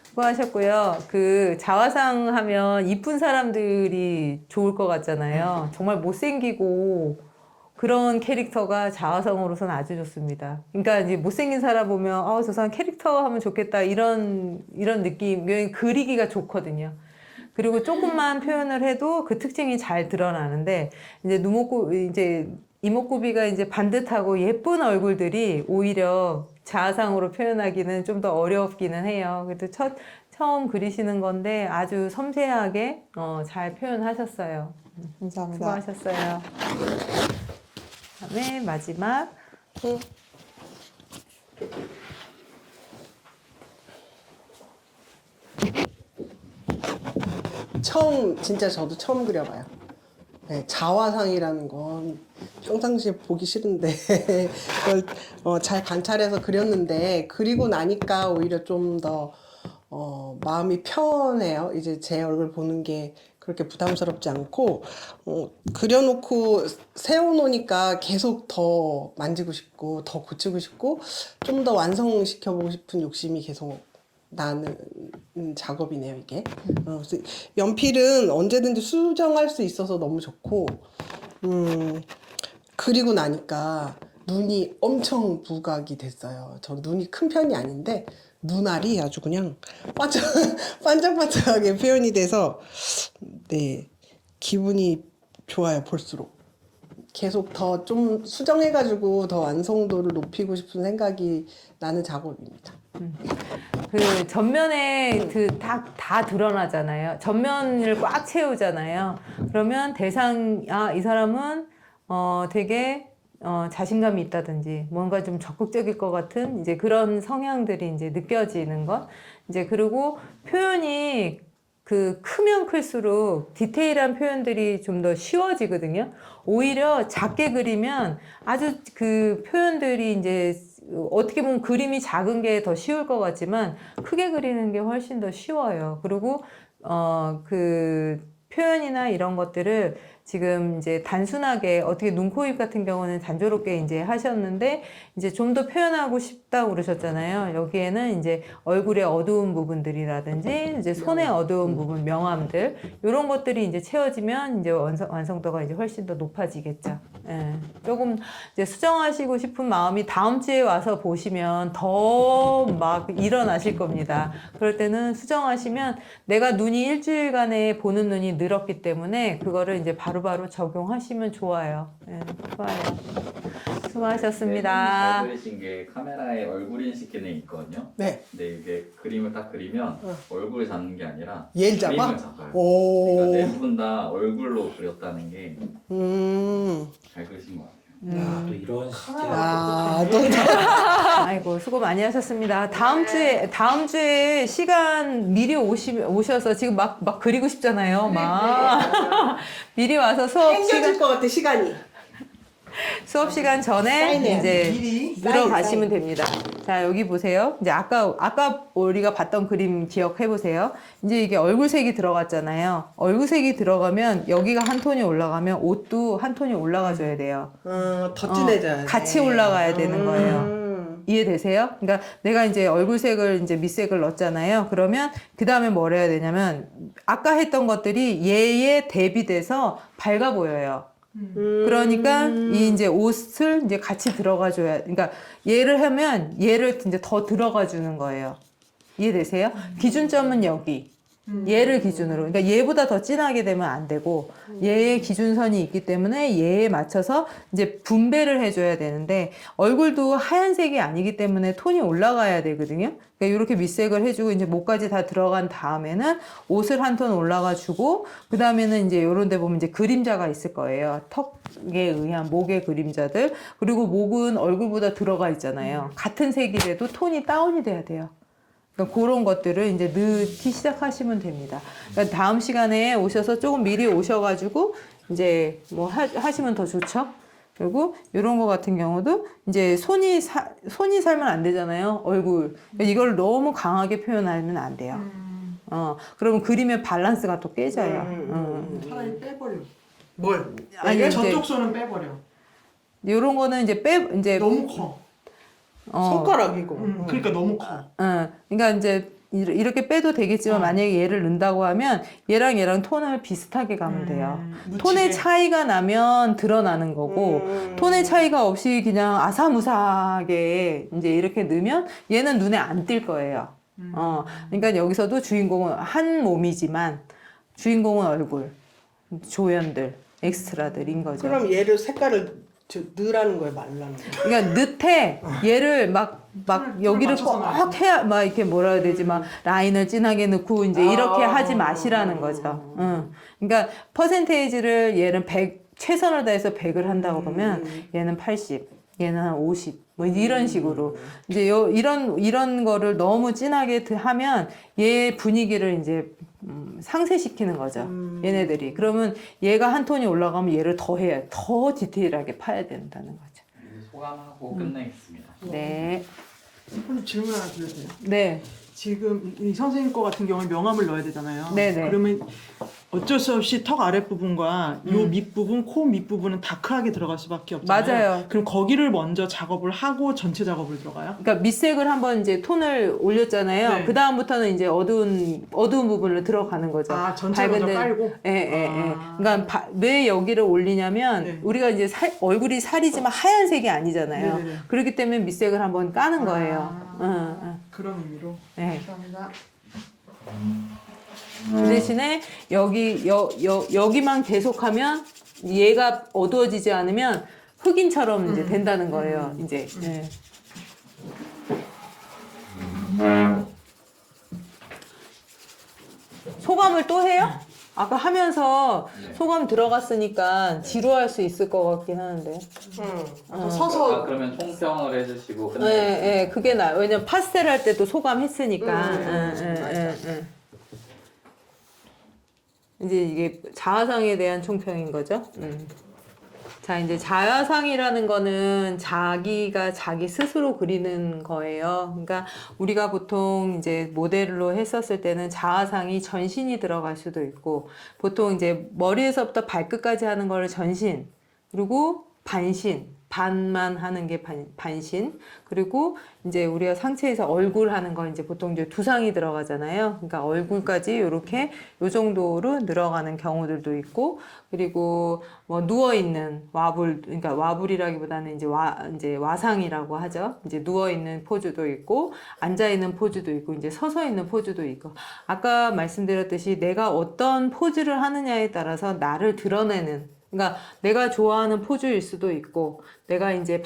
[SPEAKER 8] 수고하셨고요. 그 자화상 하면 이쁜 사람들이 좋을 것 같잖아요. 정말 못생기고 그런 캐릭터가 자화상으로서는 아주 좋습니다. 그러니까 이제 못생긴 사람 보면 저 사람 캐릭터 하면 좋겠다 이런 느낌, 그리기가 좋거든요. 그리고 조금만 표현을 해도 그 특징이 잘 드러나는데 이제 이목구비가 이제 반듯하고 예쁜 얼굴들이 오히려 자화상으로 표현하기는 좀 더 어렵기는 해요. 그래도 처음 그리시는 건데 아주 섬세하게 잘 표현하셨어요.
[SPEAKER 4] 감사합니다.
[SPEAKER 8] 수고하셨어요. 그다음에 마지막
[SPEAKER 6] 진짜 저도 처음 그려봐요. 네, 자화상이라는 건 평상시에 보기 싫은데 그걸 잘 관찰해서 그렸는데 그리고 나니까 오히려 좀 더 마음이 편해요. 이제 제 얼굴 보는 게 그렇게 부담스럽지 않고 그려놓고 세워놓으니까 계속 더 만지고 싶고 더 고치고 싶고 좀 더 완성시켜보고 싶은 욕심이 계속 나는 작업이네요, 이게. 그래서 연필은 언제든지 수정할 수 있어서 너무 좋고 그리고 나니까 눈이 엄청 부각이 됐어요. 저 눈이 큰 편이 아닌데 눈알이 아주 그냥 반짝반짝하게 표현이 돼서 네, 기분이 좋아요. 볼수록 계속 더 좀 수정해가지고 더 완성도를 높이고 싶은 생각이 나는 작업입니다.
[SPEAKER 8] 그 전면에 그 다 드러나잖아요. 전면을 꽉 채우잖아요. 그러면 이 사람은 되게 자신감이 있다든지 뭔가 좀 적극적일 것 같은 이제 그런 성향들이 이제 느껴지는 것. 이제 그리고 표현이 그 크면 클수록 디테일한 표현들이 좀 더 쉬워지거든요. 오히려 작게 그리면 아주 그 표현들이 이제 어떻게 보면 그림이 작은 게 더 쉬울 것 같지만 크게 그리는 게 훨씬 더 쉬워요. 그리고 그 표현이나 이런 것들을 지금 이제 단순하게 어떻게 눈, 코, 입 같은 경우는 단조롭게 이제 하셨는데 이제 좀 더 표현하고 싶다고 그러셨잖아요. 여기에는 이제 얼굴의 어두운 부분들이라든지 이제 손의 어두운 부분, 명암들 이런 것들이 이제 채워지면 이제 완성도가 이제 훨씬 더 높아지겠죠. 예. 조금 이제 수정하시고 싶은 마음이 다음 주에 와서 보시면 더 막 일어나실 겁니다. 그럴 때는 수정하시면 내가 눈이 일주일간에 보는 눈이 늘었기 때문에 그거를 이제 바로바로 적용하시면 좋아요. 예, 좋아요. 수고하셨습니다.
[SPEAKER 7] 잘 그리신 게 카메라에 얼굴 인식 기능이 있거든요.
[SPEAKER 6] 네,
[SPEAKER 7] 근데 이게 그림을 딱 그리면 얼굴을 잡는 게 아니라
[SPEAKER 6] 얘를 잡아?
[SPEAKER 7] 그림을 잡아요.
[SPEAKER 6] 오,
[SPEAKER 7] 그러니까 대부분 다 얼굴로 그렸다는 게 잘 그리신 것 같아요.
[SPEAKER 3] 또 이런 시제.
[SPEAKER 8] 아이고 수고 많이 하셨습니다. 다음 주에 시간 미리 오셔서 지금 막 그리고 싶잖아요. 막 미리 와서
[SPEAKER 6] 땡겨질 것 같아, 시간이.
[SPEAKER 8] 수업 시간 전에
[SPEAKER 6] 사인해야 돼.
[SPEAKER 8] 이제
[SPEAKER 6] 미리
[SPEAKER 8] 들어가시면
[SPEAKER 6] 사인.
[SPEAKER 8] 됩니다. 자, 여기 보세요. 이제 아까 우리가 봤던 그림 기억해 보세요. 이제 이게 얼굴색이 들어갔잖아요. 얼굴색이 들어가면 여기가 한 톤이 올라가면 옷도 한 톤이 올라가 줘야 돼요.
[SPEAKER 6] 더 진해져야 돼.
[SPEAKER 8] 같이 올라가야 되는 거예요. 이해되세요? 그러니까 내가 이제 얼굴색을 이제 밑색을 넣었잖아요. 그러면 그 다음에 뭘 해야 되냐면 아까 했던 것들이 얘에 대비돼서 밝아 보여요. 그러니까 이 이제 옷을 이제 같이 들어가 줘야, 그러니까 얘를 하면 얘를 이제 더 들어가 주는 거예요. 이해되세요? 기준점은 여기. 얘를 기준으로. 그러니까 얘보다 더 진하게 되면 안 되고 얘의 기준선이 있기 때문에 얘에 맞춰서 이제 분배를 해줘야 되는데 얼굴도 하얀색이 아니기 때문에 톤이 올라가야 되거든요. 그러니까 이렇게 밑색을 해주고 이제 목까지 다 들어간 다음에는 옷을 한 톤 올라가 주고 그 다음에는 이제 이런 데 보면 이제 그림자가 있을 거예요. 턱에 의한 목의 그림자들. 그리고 목은 얼굴보다 들어가 있잖아요. 같은 색이라도 톤이 다운이 돼야 돼요. 그러니까 그런 것들을 이제 넣기 시작하시면 됩니다. 그러니까 다음 시간에 오셔서 조금 미리 오셔가지고 이제 뭐 하시면 더 좋죠. 그리고 이런 거 같은 경우도 이제 손이 살면 안 되잖아요. 얼굴. 그러니까 이걸 너무 강하게 표현하면 안 돼요. 그러면 그림의 밸런스가 또 깨져요.
[SPEAKER 5] 차라리 빼버려.
[SPEAKER 6] 뭘?
[SPEAKER 8] 아니, 이제
[SPEAKER 5] 저쪽 손은 빼버려.
[SPEAKER 8] 이런 거는 이제
[SPEAKER 5] 너무 커.
[SPEAKER 6] 손가락이고.
[SPEAKER 5] 그러니까 너무 커.
[SPEAKER 8] 그러니까 이제 이렇게 빼도 되겠지만 만약에 얘를 넣는다고 하면 얘랑 톤을 비슷하게 가면 돼요. 톤의 차이가 나면 드러나는 거고 톤의 차이가 없이 그냥 아사무사하게 이제 이렇게 넣으면 얘는 눈에 안 띌 거예요. 그러니까 여기서도 주인공은 한 몸이지만 주인공은 얼굴, 조연들, 엑스트라들인 거죠.
[SPEAKER 6] 그럼 얘를 색깔을 넣으라는 거예요, 말라는 거예요?
[SPEAKER 8] 그러니까 늦에 얘를 막 여기를 꼭 해야 막 이렇게 뭐라 해야 되지 막 라인을 진하게 넣고 이제 이렇게 하지 마시라는 거죠. 그러니까 퍼센테이지를 얘는 100 최선을 다해서 100을 한다고 그러면 얘는 80, 얘는 한 50. 뭐 이런 식으로 이제 이런 거를 너무 진하게 하면 얘 분위기를 이제 상쇄시키는 거죠. 얘네들이. 그러면 얘가 한 톤이 올라가면 얘를 더 디테일하게 파야 된다는 거죠.
[SPEAKER 7] 소감하고 끝내겠습니다.
[SPEAKER 8] 네.
[SPEAKER 5] 선생님 질문 하나 드려도 돼요?
[SPEAKER 8] 네.
[SPEAKER 5] 지금 이 선생님 거 같은 경우에 명암을 넣어야 되잖아요.
[SPEAKER 8] 네네.
[SPEAKER 5] 그러면 어쩔 수 없이 턱 아랫부분과 요 밑부분, 코 밑부분은 다크하게 들어갈 수밖에 없잖아요.
[SPEAKER 8] 맞아요.
[SPEAKER 5] 그럼 거기를 먼저 작업을 하고 전체 작업을 들어가요?
[SPEAKER 8] 그러니까 밑색을 한번 이제 톤을 올렸잖아요.
[SPEAKER 5] 네.
[SPEAKER 8] 그 다음부터는 이제 어두운 부분으로 들어가는 거죠.
[SPEAKER 5] 아, 전체를 먼저
[SPEAKER 8] 밝은 데-
[SPEAKER 5] 깔고?
[SPEAKER 8] 예, 예, 예.
[SPEAKER 5] 아.
[SPEAKER 8] 그러니까 왜 여기를 올리냐면
[SPEAKER 5] 네.
[SPEAKER 8] 우리가 이제 얼굴이 살이지만 하얀색이 아니잖아요.
[SPEAKER 5] 네네네.
[SPEAKER 8] 그렇기 때문에 밑색을 한번 까는 거예요.
[SPEAKER 5] 아. 그런 의미로.
[SPEAKER 8] 네.
[SPEAKER 5] 감사합니다.
[SPEAKER 8] 그 대신에 여기만 계속하면 얘가 어두워지지 않으면 흑인처럼 이제 된다는 거예요. 이제. 예. 소감을 또 해요? 아까 하면서 소감 들어갔으니까 지루할 수 있을 것 같긴 하는데.
[SPEAKER 7] 아, 그러면 총평을 해주시고
[SPEAKER 8] 예,
[SPEAKER 7] 끝내.
[SPEAKER 8] 예, 그게 나아요. 왜냐면 파스텔 할 때도 소감 했으니까. 이제 이게 자화상에 대한 총평인 거죠. 자, 이제 자화상이라는 거는 자기가 자기 스스로 그리는 거예요. 그러니까 우리가 보통 이제 모델로 했었을 때는 자화상이 전신이 들어갈 수도 있고, 보통 이제 머리에서부터 발끝까지 하는 거를 전신, 그리고 반신, 반만 하는 게 반신, 그리고 이제 우리가 상체에서 얼굴 하는 거 이제 보통 이제 두상이 들어가잖아요. 그러니까 얼굴까지 이렇게 요 정도로 늘어가는 경우들도 있고, 그리고 뭐 누워 있는 와불, 그러니까 와불이라기보다는 이제 와상이라고 하죠. 이제 누워 있는 포즈도 있고, 앉아 있는 포즈도 있고, 이제 서서 있는 포즈도 있고. 아까 말씀드렸듯이 내가 어떤 포즈를 하느냐에 따라서 나를 드러내는, 그러니까 내가 좋아하는 포즈일 수도 있고, 내가 이제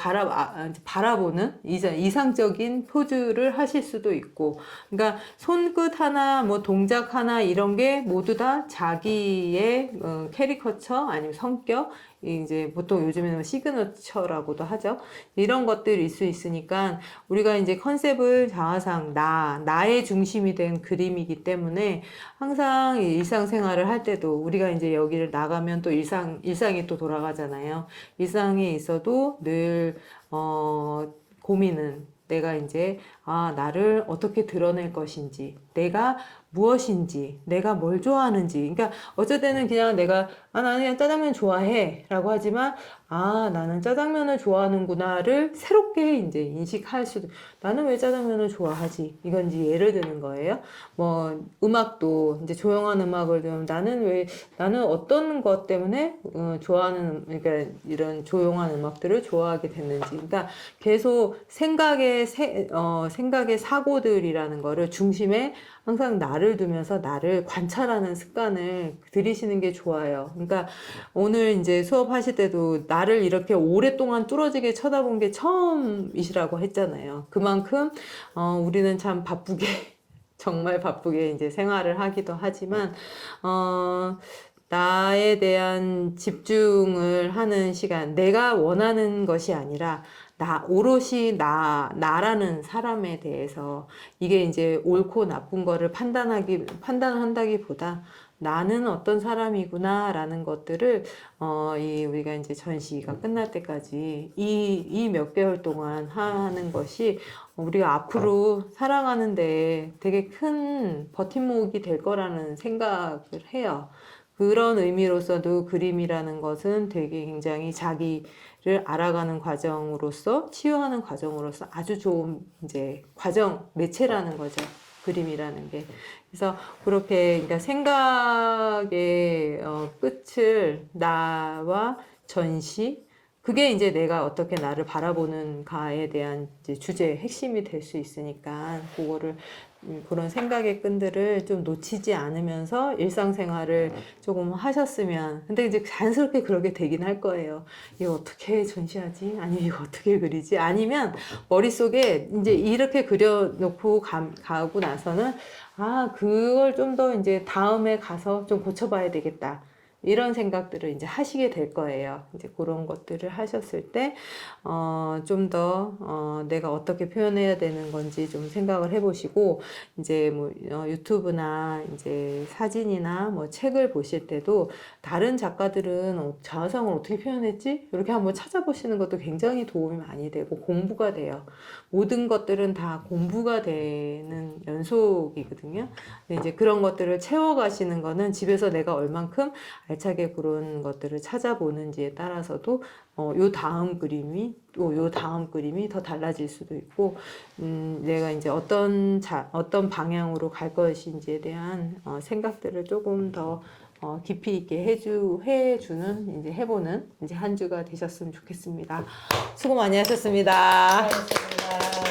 [SPEAKER 8] 바라보는 이상적인 포즈를 하실 수도 있고, 그러니까 손끝 하나, 뭐 동작 하나 이런 게 모두 다 자기의 캐리커처 아니면 성격, 이제 보통 요즘에는 시그너처라고도 하죠. 이런 것들일 수 있으니까 우리가 이제 컨셉을 자화상 나의 중심이 된 그림이기 때문에 항상 일상생활을 할 때도 우리가 이제 여기를 나가면 또 일상이 또 돌아가잖아요. 일상에 있어도 늘 고민은 내가 이제 나를 어떻게 드러낼 것인지, 내가 무엇인지, 내가 뭘 좋아하는지. 그러니까 어쩔 때는 그냥 내가 나는 그냥 짜장면 좋아해 라고 하지만 나는 짜장면을 좋아하는구나를 새롭게 이제 인식할 수도. 나는 왜 짜장면을 좋아하지? 이건 이제 예를 드는 거예요. 뭐 음악도 이제 조용한 음악을 들으면 나는 어떤 것 때문에 좋아하는, 그러니까 이런 조용한 음악들을 좋아하게 됐는지. 그러니까 계속 생각의 사고들이라는 거를 중심에 항상 나를 두면서 나를 관찰하는 습관을 들이시는 게 좋아요. 그러니까 오늘 이제 수업하실 때도 나를 이렇게 오랫동안 뚫어지게 쳐다본 게 처음이시라고 했잖아요. 그만큼 우리는 참 바쁘게 정말 바쁘게 이제 생활을 하기도 하지만 나에 대한 집중을 하는 시간, 내가 원하는 것이 아니라 오롯이 나라는 사람에 대해서 이게 이제 옳고 나쁜 거를 판단한다기보다 나는 어떤 사람이구나라는 것들을 우리가 이제 전시가 끝날 때까지 이 몇 개월 동안 하는 것이 우리가 앞으로 살아가는데 되게 큰 버팀목이 될 거라는 생각을 해요. 그런 의미로서도 그림이라는 것은 되게 굉장히 자기를 알아가는 과정으로서, 치유하는 과정으로서 아주 좋은 이제 매체라는 거죠. 그림이라는 게. 그래서 그렇게, 그러니까 생각의 끝을 나와 전시, 그게 이제 내가 어떻게 나를 바라보는가에 대한 이제 주제의 핵심이 될 수 있으니까 그런 생각의 끈들을 좀 놓치지 않으면서 일상생활을 조금 하셨으면. 근데 이제 자연스럽게 그러게 되긴 할 거예요. 이거 어떻게 전시하지? 아니면 이거 어떻게 그리지? 아니면 머릿속에 이제 이렇게 그려놓고 가고 나서는 그걸 좀 더 이제 다음에 가서 좀 고쳐봐야 되겠다. 이런 생각들을 이제 하시게 될 거예요. 이제 그런 것들을 하셨을 때, 좀 더, 내가 어떻게 표현해야 되는 건지 좀 생각을 해보시고, 이제 뭐, 유튜브나 이제 사진이나 뭐 책을 보실 때도 다른 작가들은 자아상을 어떻게 표현했지? 이렇게 한번 찾아보시는 것도 굉장히 도움이 많이 되고 공부가 돼요. 모든 것들은 다 공부가 되는 연속이거든요. 근데 이제 그런 것들을 채워가시는 거는 집에서 내가 얼만큼 알차게 그런 것들을 찾아보는지에 따라서도 요 다음 그림이 또 요 다음 그림이 더 달라질 수도 있고, 내가 이제 어떤 방향으로 갈 것인지에 대한 생각들을 조금 더 깊이 있게 해주는 이제 해보는 이제 한 주가 되셨으면 좋겠습니다. 수고 많이 하셨습니다.
[SPEAKER 1] 수고하셨습니다.